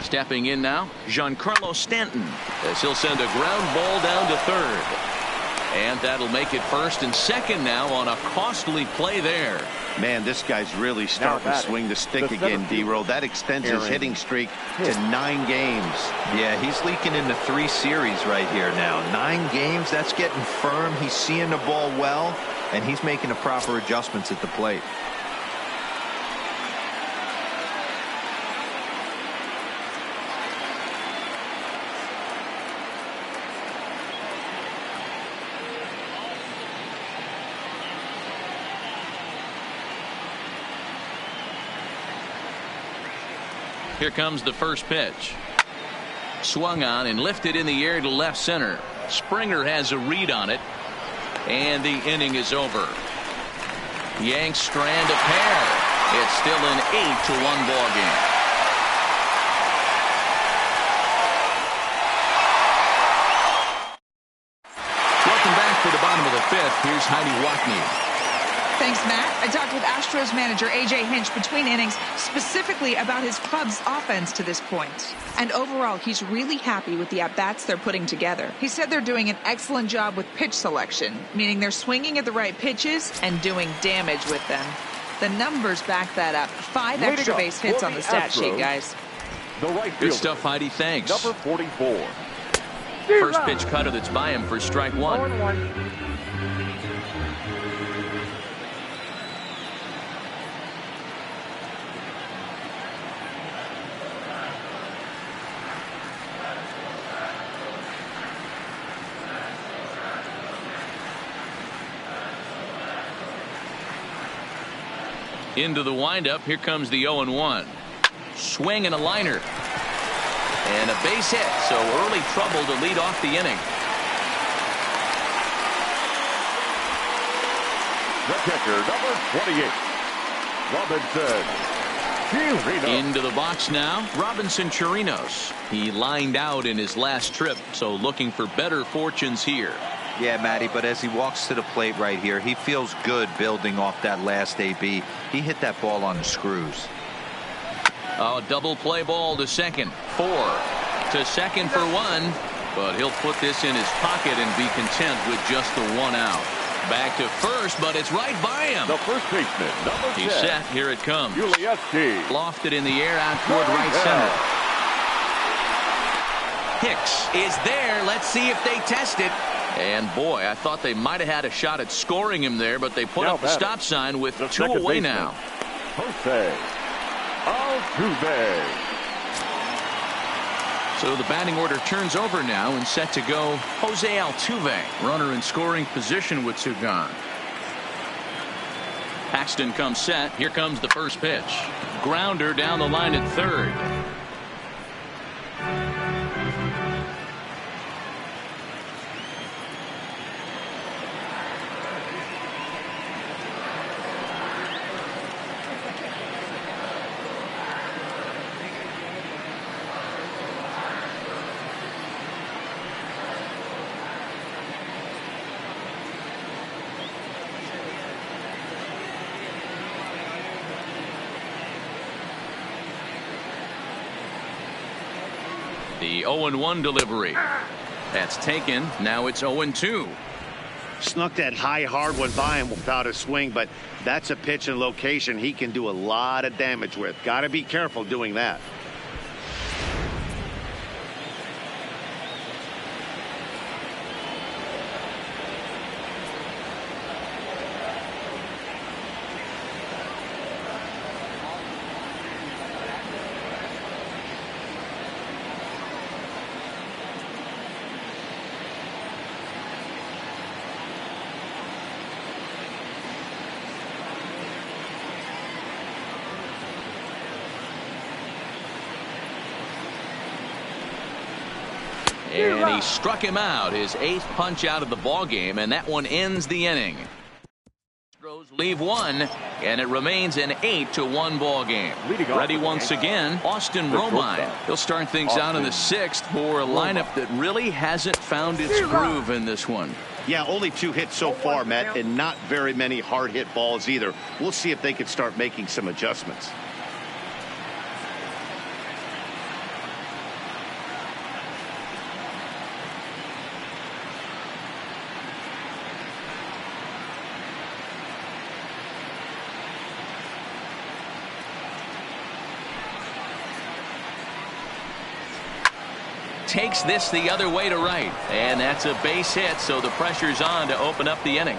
[SPEAKER 1] Stepping in now, Giancarlo Stanton, as he'll send a ground ball down to third. And that'll make it first and second now on a costly play there.
[SPEAKER 2] Man, this guy's really starting to swing the stick again, D-Row. That extends his hitting streak to 9 games.
[SPEAKER 3] Yeah, he's leaking into 3 series right here now. 9 games, that's getting firm. He's seeing the ball well, and he's making the proper adjustments at the plate.
[SPEAKER 1] Here comes the first pitch. Swung on and lifted in the air to left center. Springer has a read on it, and the inning is over. Yanks strand a pair. It's still an 8-1 ball game. Welcome back to the bottom of the 5th. Here's Heidi Watney.
[SPEAKER 6] Thanks, Matt. I talked with Astros manager A.J. Hinch between innings specifically about his club's offense to this point. And overall, he's really happy with the at-bats they're putting together. He said they're doing an excellent job with pitch selection, meaning they're swinging at the right pitches and doing damage with them. The numbers back that up. 5 extra base hits on the stat sheet, guys.
[SPEAKER 5] The right
[SPEAKER 1] Good stuff, Heidi. Thanks.
[SPEAKER 5] Number 44.
[SPEAKER 1] First pitch cutter that's by him for strike 1. Into the windup. Here comes the 0-1. Swing and a liner. And a base hit. So early trouble to lead off the inning.
[SPEAKER 5] The catcher, number 28. Robinson Chirinos.
[SPEAKER 1] Into the box now, Robinson Chirinos. He lined out in his last trip, so looking for better fortunes here.
[SPEAKER 3] Yeah, Matty, but as he walks to the plate right here, he feels good building off that last AB. He hit that ball on the screws.
[SPEAKER 1] Oh, double play ball to second. 4 to second for 1, but he'll put this in his pocket and be content with just the 1 out. Back to first, but it's right by him.
[SPEAKER 5] The first baseman, number 10.
[SPEAKER 1] He's set. Here it comes.
[SPEAKER 5] Ulieski.
[SPEAKER 1] Lofted in the air out toward right center. Hicks is there. Let's see if they test it. And boy, I thought they might have had a shot at scoring him there, but they put up the stop sign with 2 away now.
[SPEAKER 5] Jose Altuve.
[SPEAKER 1] So the batting order turns over now and set to go Jose Altuve. Runner in scoring position with 2 gone. Paxton comes set. Here comes the first pitch. Grounder down the line at third. The 0-1 delivery. That's taken. Now it's 0-2.
[SPEAKER 2] Snuck that high hard one by him without a swing, but that's a pitch and location he can do a lot of damage with. Got to be careful doing that.
[SPEAKER 1] And he struck him out, his 8th punch out of the ball game, and that one ends the inning. Astros leave one, and it remains an 8-1 ball game. Ready once again, Austin Romine. He'll start things out in the 6th for a lineup that really hasn't found its groove in this one.
[SPEAKER 2] Yeah, only 2 hits so far, Matt, and not very many hard hit balls either. We'll see if they can start making some adjustments.
[SPEAKER 1] Takes this the other way to right, and that's a base hit, so the pressure's on to open up the inning.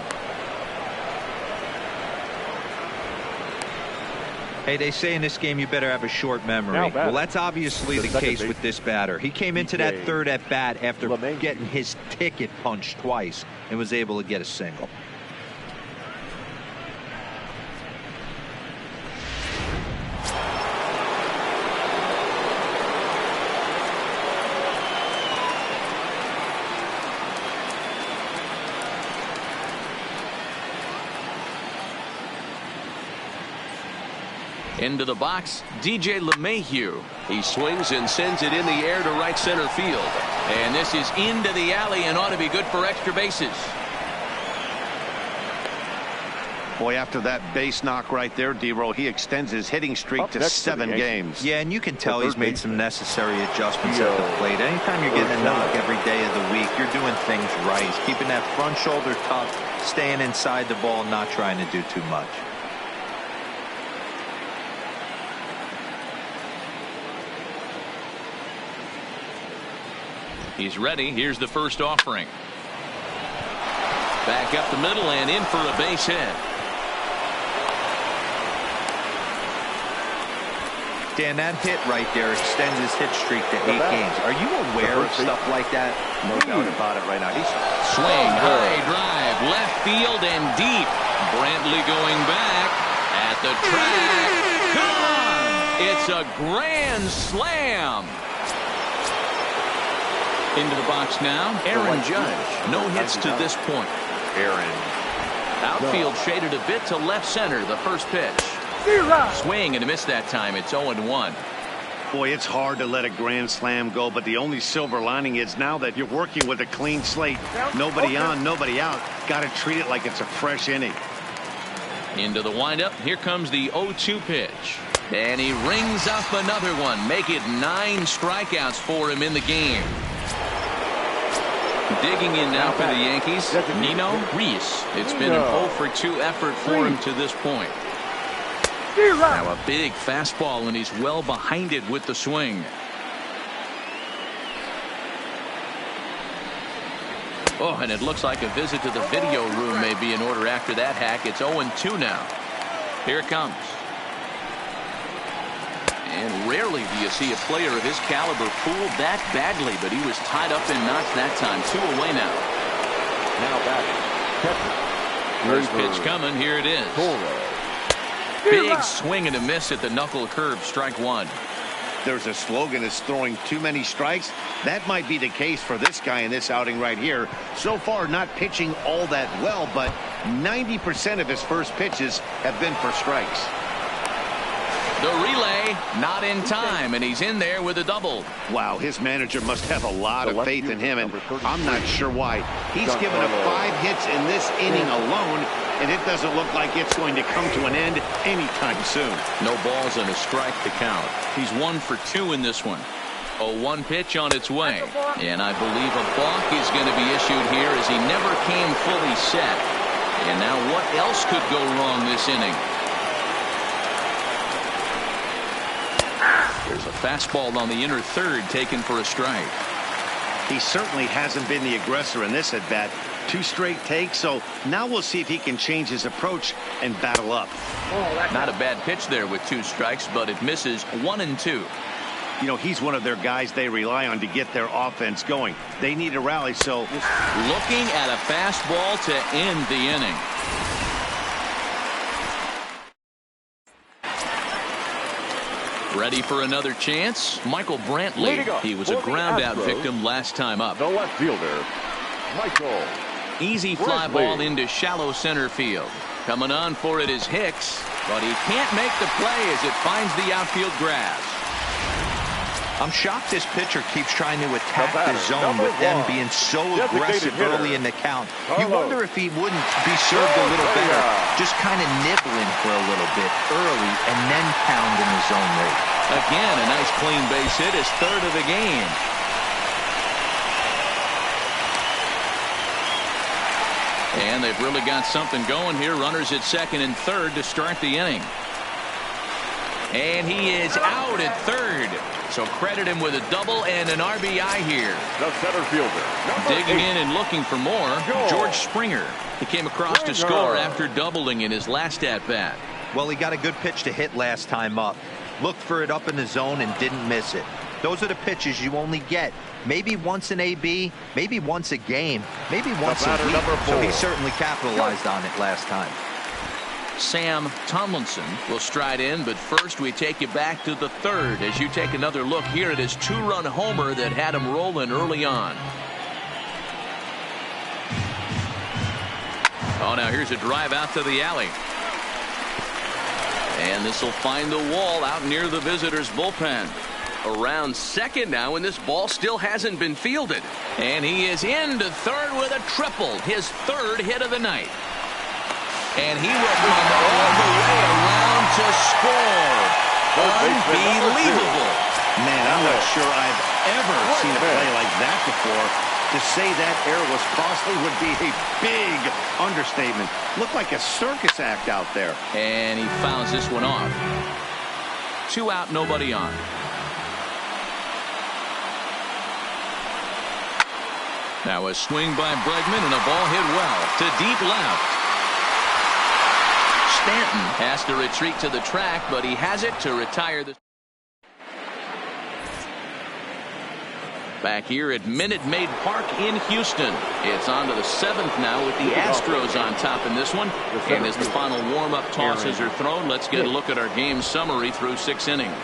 [SPEAKER 3] Hey, they say in this game you better have a short memory. Well, that's obviously the case with this batter. He came into that 3rd at bat after getting his ticket punched twice and was able to get a single.
[SPEAKER 1] Into the box, DJ LeMahieu. He swings and sends it in the air to right center field. And this is into the alley and ought to be good for extra bases.
[SPEAKER 2] Boy, after that base knock right there, D-Roll, he extends his hitting streak to 7 games.
[SPEAKER 3] Yeah, and you can tell he's made some necessary adjustments at the plate. Anytime you're getting a knock every day of the week, you're doing things right. He's keeping that front shoulder tucked, staying inside the ball, not trying to do too much.
[SPEAKER 1] He's ready. Here's the first offering. Back up the middle and in for a base hit.
[SPEAKER 3] Dan, that hit right there extends his hit streak to 8 games. Are you aware of stuff like that?
[SPEAKER 4] No doubt about it right now. He's
[SPEAKER 1] swing, high drive, left field and deep. Brantley going back at the track. Gone! It's a grand slam. Into the box now, Aaron Judge. No hits to this point.
[SPEAKER 4] Aaron.
[SPEAKER 1] Outfield shaded a bit to left center, the first pitch. Swing and a miss that time. It's 0-1.
[SPEAKER 2] Boy, it's hard to let a grand slam go, but the only silver lining is now that you're working with a clean slate. Nobody on, nobody out. Got to treat it like it's a fresh inning.
[SPEAKER 1] Into the windup. Here comes the 0-2 pitch. And he rings up another one. Make it 9 strikeouts for him in the game. Digging in now for the Yankees, Nino Reese. It's been an 0-for-2 effort for him to this point. Now a big fastball, and he's well behind it with the swing. Oh, and it looks like a visit to the video room may be in order after that hack. It's 0-2 now. Here it comes. And rarely do you see a player of his caliber fooled that badly, but he was tied up in knots that time. 2 away now.
[SPEAKER 5] Now back.
[SPEAKER 1] First pitch coming. Here it is. Big swing and a miss at the knuckle curve. Strike 1.
[SPEAKER 2] There's a slogan that's throwing too many strikes. That might be the case for this guy in this outing right here. So far, not pitching all that well, but 90% of his first pitches have been for strikes.
[SPEAKER 1] The relay not in time, and he's in there with a double.
[SPEAKER 2] Wow, his manager must have a lot of faith in him, and I'm not sure why. He's given up 5 hits in this inning alone, and it doesn't look like it's going to come to an end anytime soon.
[SPEAKER 1] No balls and a strike to count. He's 1 for 2 in this one. A 1 pitch on its way, and I believe a balk is going to be issued here as he never came fully set. And now what else could go wrong this inning? There's a fastball on the inner third taken for a strike.
[SPEAKER 2] He certainly hasn't been the aggressor in this at bat. 2 straight takes, so now we'll see if he can change his approach and battle up.
[SPEAKER 1] Not a bad pitch there with 2 strikes, but it misses 1-2.
[SPEAKER 2] You know, he's one of their guys they rely on to get their offense going. They need a rally, so
[SPEAKER 1] looking at a fastball to end the inning. Ready for another chance? Michael Brantley. He was a ground-out victim last time up.
[SPEAKER 5] The left fielder, Michael.
[SPEAKER 1] Easy fly ball into shallow center field. Coming on for it is Hicks, but he can't make the play as it finds the outfield grass.
[SPEAKER 3] I'm shocked this pitcher keeps trying to attack the zone with them being so aggressive early in the count. You wonder if he wouldn't be served a little better, just kind of nibbling for a little bit early and then pounding the zone rate.
[SPEAKER 1] Again, a nice clean base hit, his third of the game. And they've really got something going here. Runners at second and third to start the inning. And he is out at third. So credit him with a double and an RBI here.
[SPEAKER 5] The center fielder,
[SPEAKER 1] digging in and looking for more, George Springer. He came across to score after doubling in his last at-bat.
[SPEAKER 3] Well, he got a good pitch to hit last time up. Looked for it up in the zone and didn't miss it. Those are the pitches you only get maybe once an AB, maybe once a game, maybe once a week. So he certainly capitalized on it last time.
[SPEAKER 1] Sam Tomlinson will stride in, but first we take you back to the third as you take another look here at his two-run homer that had him rolling early on. Oh, now here's a drive out to the alley. And this will find the wall out near the visitors' bullpen. Around second now, and this ball still hasn't been fielded. And he is into third with a triple, his third hit of the night. And he will come all the way around to score. Unbelievable.
[SPEAKER 2] Man, I'm not sure I've ever seen a play like that before. To say that error was costly would be a big understatement. Looked like a circus act out there.
[SPEAKER 1] And he fouls this one off. 2 out, nobody on. Now a swing by Bregman and a ball hit well to deep left. Stanton has to retreat to the track, but he has it to retire the. Back here at Minute Maid Park in Houston. It's on to the 7th now with the Astros on top in this one. And as the final warm-up tosses are thrown, let's get a look at our game summary through 6 innings.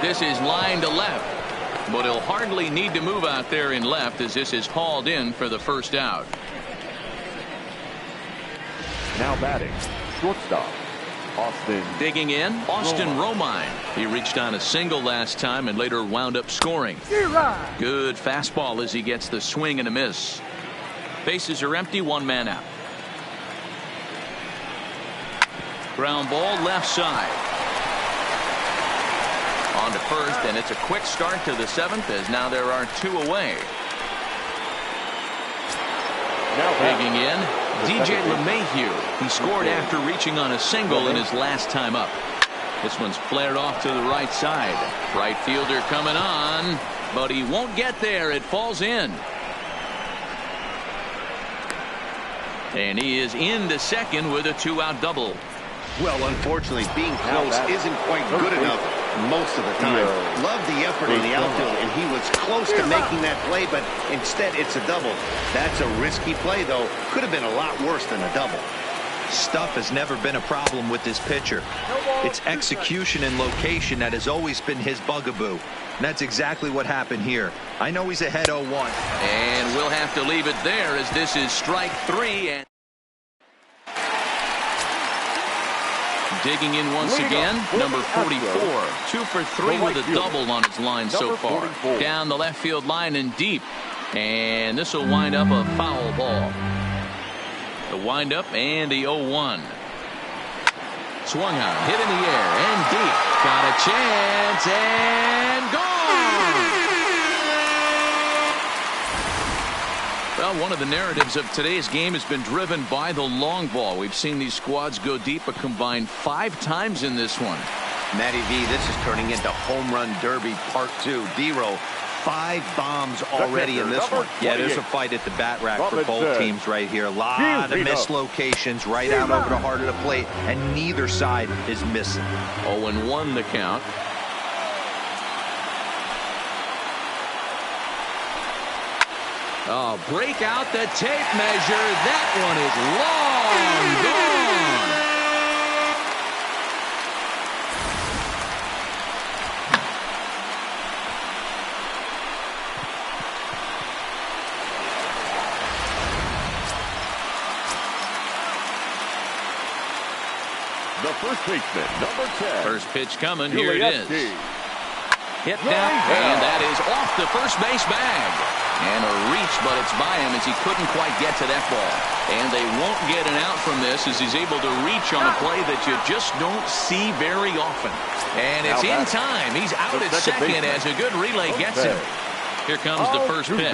[SPEAKER 1] This is line to left, but he'll hardly need to move out there in left as this is hauled in for the first out.
[SPEAKER 5] Now batting, shortstop, Austin.
[SPEAKER 1] Digging in, Austin Romine. He reached on a single last time and later wound up scoring. Good fastball as he gets the swing and a miss. Bases are empty, 1 man out. Ground ball left side. On to first, and it's a quick start to the 7th as now there are 2 away. Digging in, DJ LeMahieu. He scored after reaching on a single in his last time up. This one's flared off to the right side. Right fielder coming on, but he won't get there. It falls in. And he is into second with a 2-out double.
[SPEAKER 2] Well, unfortunately, being close isn't quite good enough most of the time. Loved the effort in the outfield, and he was close to making that play, but instead it's a double. That's a risky play, though. Could have been a lot worse than a double.
[SPEAKER 3] Stuff has never been a problem with this pitcher. It's execution and location that has always been his bugaboo. And that's exactly what happened here. I know he's ahead 0-1.
[SPEAKER 1] And we'll have to leave it there as this is strike 3. And digging in once again, number 44. 2 for 3 with a double on his line so far. Down the left field line and deep. And this will wind up a foul ball. The windup and the 0-1. Swung on, hit in the air and deep. Got a chance and gone. Well, one of the narratives of today's game has been driven by the long ball. We've seen these squads go deep a combined 5 times in this one.
[SPEAKER 2] Matty V, this is turning into Home Run Derby Part 2. D-Row, 5 bombs already in this one.
[SPEAKER 3] Yeah, there's a fight at the bat rack for both teams right here. A lot of mislocations right out over the heart of the plate, and neither side is missing.
[SPEAKER 1] 0-1 the count. Oh, break out the tape measure. That one is long gone.
[SPEAKER 5] The first baseman, number 10.
[SPEAKER 1] First pitch coming. Here it is. Hit down, and that is off the first base bag. And a reach, but it's by him as he couldn't quite get to that ball. And they won't get an out from this as he's able to reach on a play that you just don't see very often. And it's in time. He's out at second as a good relay gets him. Here comes the first pitch.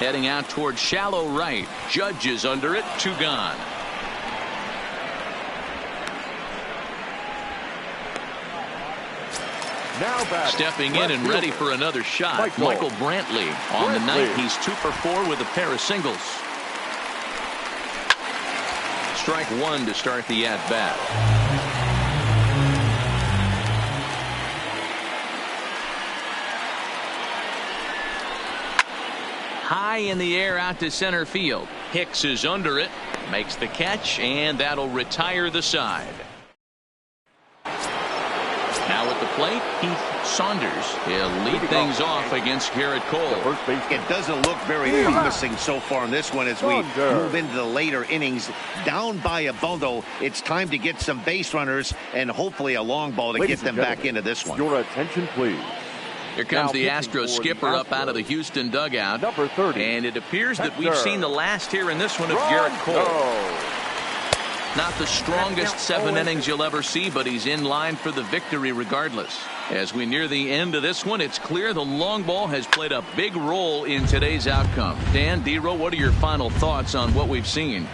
[SPEAKER 1] Heading out toward shallow right. Judge is under it. 2 gone. Stepping in and ready for another shot, Michael Brantley. On the night, he's 2 for 4 with a pair of singles. Strike 1 to start the at-bat. High in the air out to center field. Hicks is under it, makes the catch, and that'll retire the side. Now at the plate, Heath Saunders. He'll lead things off against Garrett Cole.
[SPEAKER 2] It doesn't look very promising so far in this one as we move into the later innings. Down by a bundle, it's time to get some base runners and hopefully a long ball to get them back into this one.
[SPEAKER 5] Your attention, please.
[SPEAKER 1] Here comes the Astros skipper up out of the Houston dugout.
[SPEAKER 5] Number 30.
[SPEAKER 1] And it appears that we've seen the last here in this one of Garrett Cole. Not the strongest 7 innings you'll ever see, but he's in line for the victory regardless. As we near the end of this one, it's clear the long ball has played a big role in today's outcome. Dan, Dero, what are your final thoughts on what we've seen?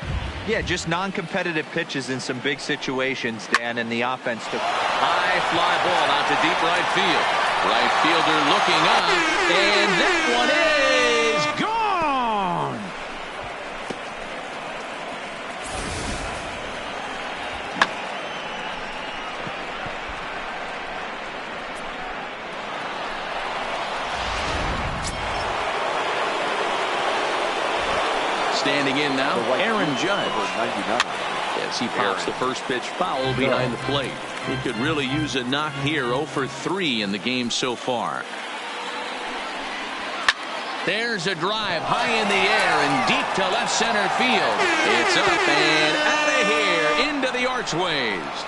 [SPEAKER 3] Yeah, just non-competitive pitches in some big situations, Dan, and the offense took.
[SPEAKER 1] High fly ball out to deep right field. Right fielder looking up, and that one is gone. Standing in now, Aaron Judge. As he pops the first pitch foul behind the plate. He could really use a knock here. 0 for 3 in the game so far. There's a drive high in the air and deep to left center field. It's up and out of here into the archways.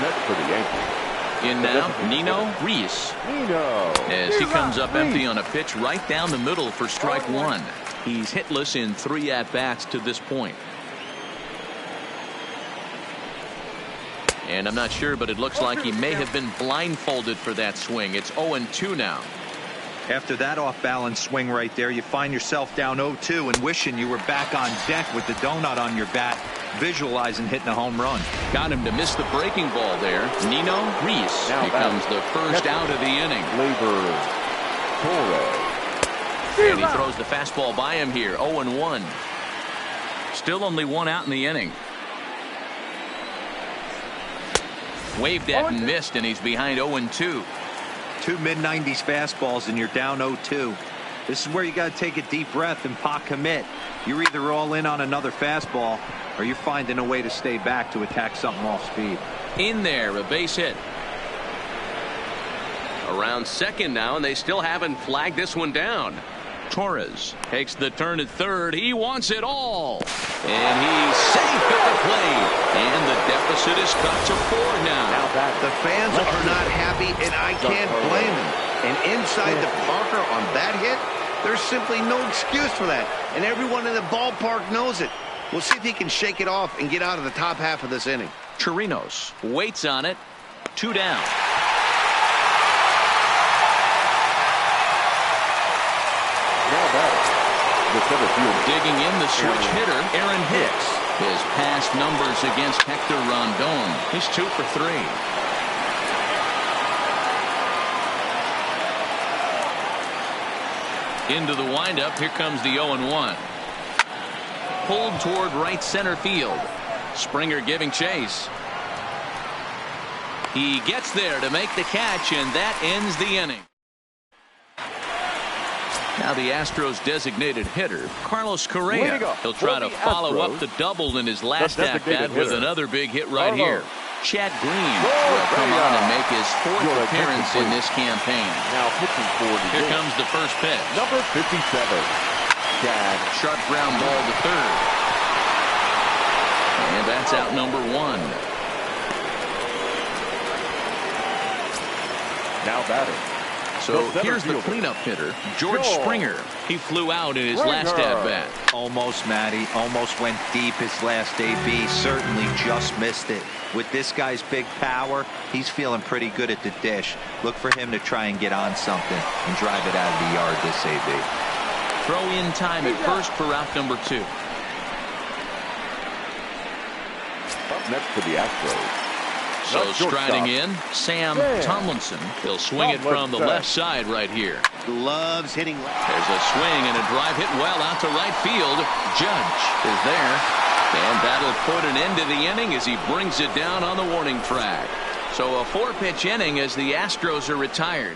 [SPEAKER 5] Next for the Yankees.
[SPEAKER 1] In now, Nino Reese. As he comes up empty on a pitch right down the middle for strike 1. He's hitless in 3 at-bats to this point. And I'm not sure, but it looks like he may have been blindfolded for that swing. It's 0-2 now.
[SPEAKER 3] After that off-balance swing right there, you find yourself down 0-2 and wishing you were back on deck with the donut on your bat, visualizing hitting a home run.
[SPEAKER 1] Got him to miss the breaking ball there. Nino Reese becomes the first out of the inning. And he throws the fastball by him here. 0-1. Still only 1 out in the inning. Waved at and missed, and he's behind 0-2.
[SPEAKER 3] 2 mid-90s fastballs and you're down 0-2. This is where you got to take a deep breath and pot commit. You're either all in on another fastball or you're finding a way to stay back to attack something off speed.
[SPEAKER 1] In there, a base hit. Around second now, and they still haven't flagged this one down. Torres takes the turn at third. He wants it all. And he's safe at the plate. And the deficit is cut to 4 now.
[SPEAKER 2] The fans are not happy, and I can't blame them. And inside the Parker on that hit, there's simply no excuse for that. And everyone in the ballpark knows it. We'll see if he can shake it off and get out of the top half of this inning.
[SPEAKER 1] Chirinos waits on it. 2 down. Digging in the switch hitter, Aaron Hicks. His past numbers against Hector Rondon. He's 2 for 3. Into the windup. Here comes the 0-1. Pulled toward right center field. Springer giving chase. He gets there to make the catch, and that ends the inning. Now the Astros designated hitter, Carlos Correa. He'll try to follow up the double in his last at-bat with another big hit right here. Chad Green will come on and make his fourth appearance in this campaign.
[SPEAKER 5] Now pitching for the
[SPEAKER 1] Here comes the first pitch.
[SPEAKER 5] number 57. Chad.
[SPEAKER 1] Sharp ground ball to third. And that's out number 1.
[SPEAKER 5] Now batting.
[SPEAKER 1] So here's the cleanup hitter, George Springer. He flew out in his last at-bat.
[SPEAKER 3] Almost, Matty. Almost went deep his last AB. Certainly just missed it. With this guy's big power, he's feeling pretty good at the dish. Look for him to try and get on something and drive it out of the yard this AB.
[SPEAKER 1] Throw in time at first for out number 2.
[SPEAKER 5] Up next for the Astros.
[SPEAKER 1] So striding in, Sam Tomlinson. He'll swing it from the left side right here.
[SPEAKER 2] Loves hitting.
[SPEAKER 1] There's a swing and a drive hit well out to right field. Judge is there. And that'll put an end to the inning as he brings it down on the warning track. So a 4-pitch inning as the Astros are retired.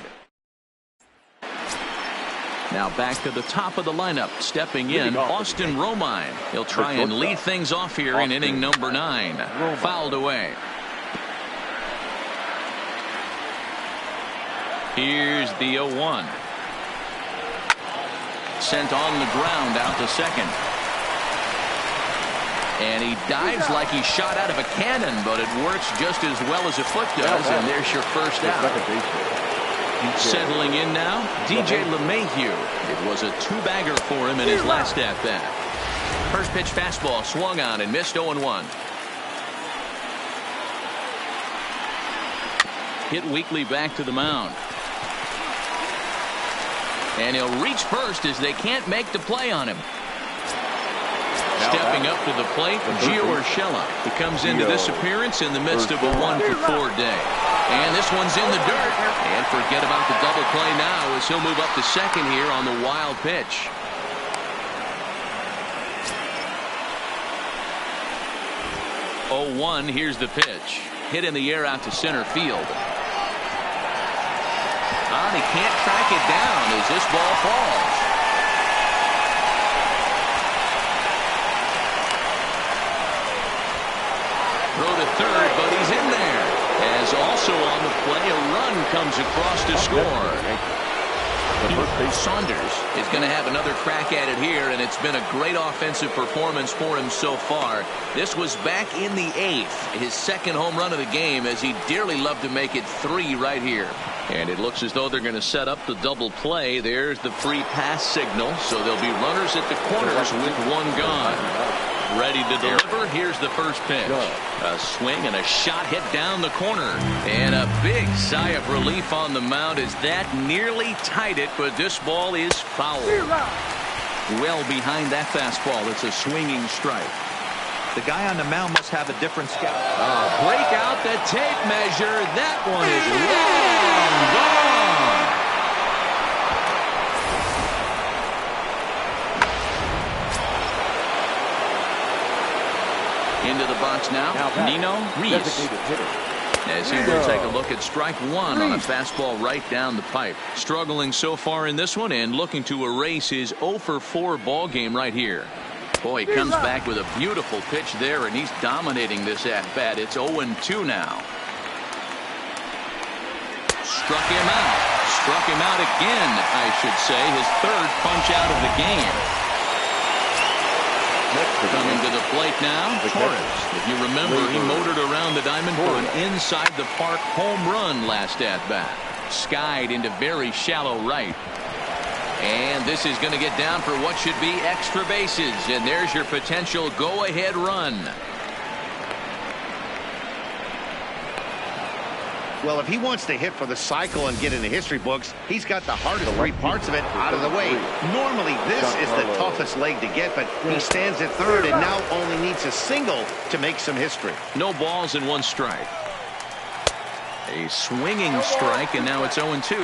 [SPEAKER 1] Now back to the top of the lineup. Stepping in, Austin Romine. He'll try and lead things off here in inning number 9. Fouled away. Here's the 0-1. Sent on the ground out to second. And he dives like he shot out of a cannon, but it works just as well as a foot does, and there's your first out. Settling in now, DJ LeMahieu. It was a 2-bagger for him in his last at-bat. First pitch fastball swung on and missed 0-1. Hit weakly back to the mound. And he'll reach first as they can't make the play on him. Stepping up to the plate, Gio Urshela. He comes into this appearance in the midst of a 1-for-4 day. And this one's in the dirt. And forget about the double play now as he'll move up to second here on the wild pitch. Oh, 1, here's the pitch. Hit in the air out to center field. And he can't track it down as this ball falls. Throw to third, but he's in there. As also on the play, a run comes across to score. Saunders is going to have another crack at it here, and it's been a great offensive performance for him so far. This was back in the 8th, his second home run of the game, as he dearly loved to make it 3 right here. And it looks as though they're going to set up the double play. There's the free pass signal, so there'll be runners at the corners with 1 gone. Ready to deliver. Here's the first pitch. A swing and a shot hit down the corner. And a big sigh of relief on the mound as that nearly tied it, but this ball is foul. Well behind that fastball. It's a swinging strike.
[SPEAKER 3] The guy on the mound must have a different scout.
[SPEAKER 1] Break out the tape measure. That one is long gone. Into the box now, Nino Reese. As he will take a look at strike 1 on a fastball right down the pipe. Struggling so far in this one and looking to erase his 0-for-4 ball game right here. Boy, he comes back with a beautiful pitch there, and he's dominating this at-bat. It's 0-2 now. Struck him out. Struck him out again, I should say. His 3rd punch out of the game. Coming to the plate now, Torres. If you remember, he motored around the diamond for an inside-the-park home run last at-bat. Skied into very shallow right. And this is going to get down for what should be extra bases. And there's your potential go-ahead run.
[SPEAKER 2] Well, if he wants to hit for the cycle and get in the history books, he's got the hardest 3 parts of it out of the way. Normally, this is the toughest leg to get, but he stands at third and now only needs a single to make some history.
[SPEAKER 1] No balls and 1 strike. A swinging strike, and now it's 0-2.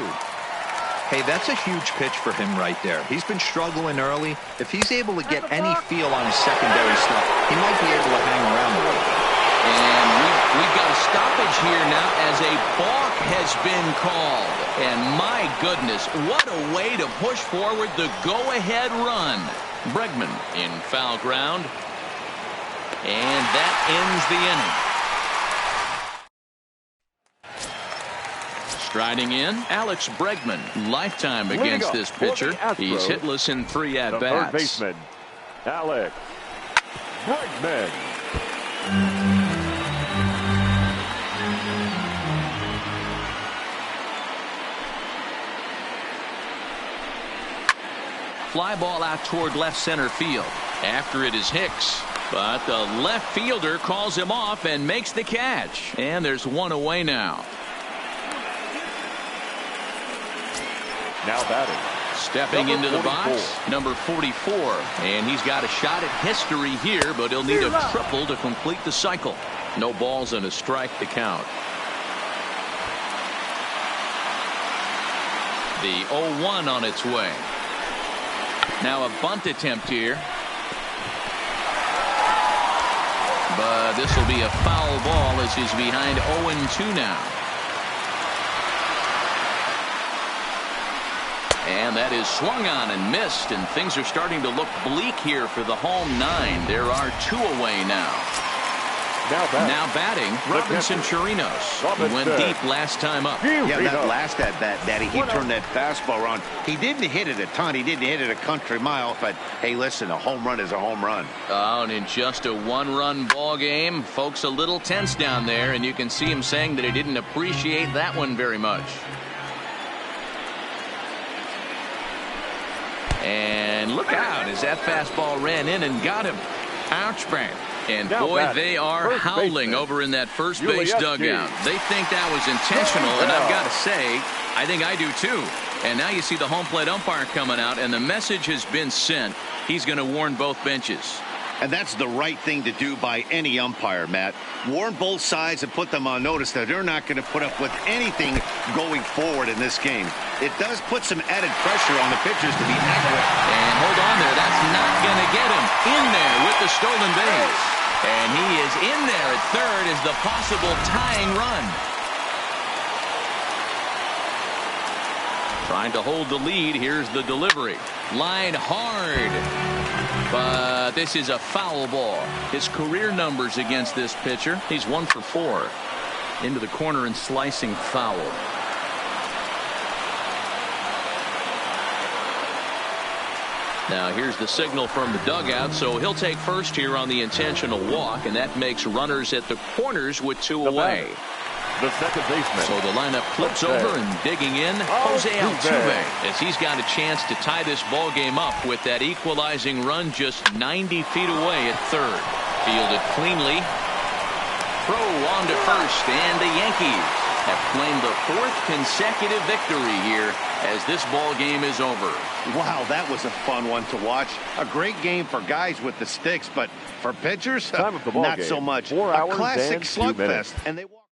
[SPEAKER 3] Hey, that's a huge pitch for him right there. He's been struggling early. If he's able to get any feel on his secondary stuff, he might be able to hang around a little bit.
[SPEAKER 1] And we've got a stoppage here now as a balk has been called. And my goodness, what a way to push forward the go-ahead run. Bregman in foul ground. And that ends the inning. Striding in, Alex Bregman. Lifetime against this pitcher. He's hitless in 3 at-bats.
[SPEAKER 5] The third baseman, Alex Bregman.
[SPEAKER 1] Fly ball out toward left center field. After it is Hicks. But the left fielder calls him off and makes the catch. And there's one away now.
[SPEAKER 5] Now batting.
[SPEAKER 1] Stepping into the box, number 44. And he's got a shot at history here, but he'll need a triple to complete the cycle. No balls and a strike to count. The 0-1 on its way. Now a bunt attempt here. But this will be a foul ball as he's behind 0-2 now. And that is swung on and missed, and things are starting to look bleak here for the home 9. There are 2 away now. Now batting, Robinson Chirinos. He went deep last time up.
[SPEAKER 2] Yeah, that last at-bat, Daddy, he turned that fastball around. He didn't hit it a ton. He didn't hit it a country mile. But, hey, listen, a home run is a home run.
[SPEAKER 1] Oh, and in just a 1-run ball game, folks a little tense down there, and you can see him saying that he didn't appreciate that one very much. And look out as that fastball ran in and got him. Ouch, man. And boy, they are howling over in that first base dugout. They think that was intentional, and I've got to say, I think I do too. And now you see the home plate umpire coming out, and the message has been sent. He's going to warn both benches.
[SPEAKER 2] And that's the right thing to do by any umpire, Matt. Warn both sides and put them on notice that they're not going to put up with anything going forward in this game. It does put some added pressure on the pitchers to be accurate.
[SPEAKER 1] And hold on there. That's not going to get him. In there with the stolen base. And he is in there at third as the possible tying run. Trying to hold the lead. Here's the delivery. Line hard. But this is a foul ball. His career numbers against this pitcher, he's 1 for 4. Into the corner and slicing foul. Now here's the signal from the dugout, so he'll take first here on the intentional walk, and that makes runners at the corners with 2 away.
[SPEAKER 5] The second baseman.
[SPEAKER 1] So the lineup flips over and digging in, Jose Altuve, as he's got a chance to tie this ball game up with that equalizing run just 90 feet away at third. Fielded cleanly. Throw on to first, and the Yankees have claimed the 4th consecutive victory here as this ball game is over.
[SPEAKER 2] Wow, that was a fun one to watch. A great game for guys with the sticks, but for pitchers,
[SPEAKER 5] Time of the ball
[SPEAKER 2] not
[SPEAKER 5] game,
[SPEAKER 2] so much.
[SPEAKER 5] 4
[SPEAKER 2] a
[SPEAKER 5] hours
[SPEAKER 2] classic
[SPEAKER 5] and 2 minutes.
[SPEAKER 2] slugfest, and they walk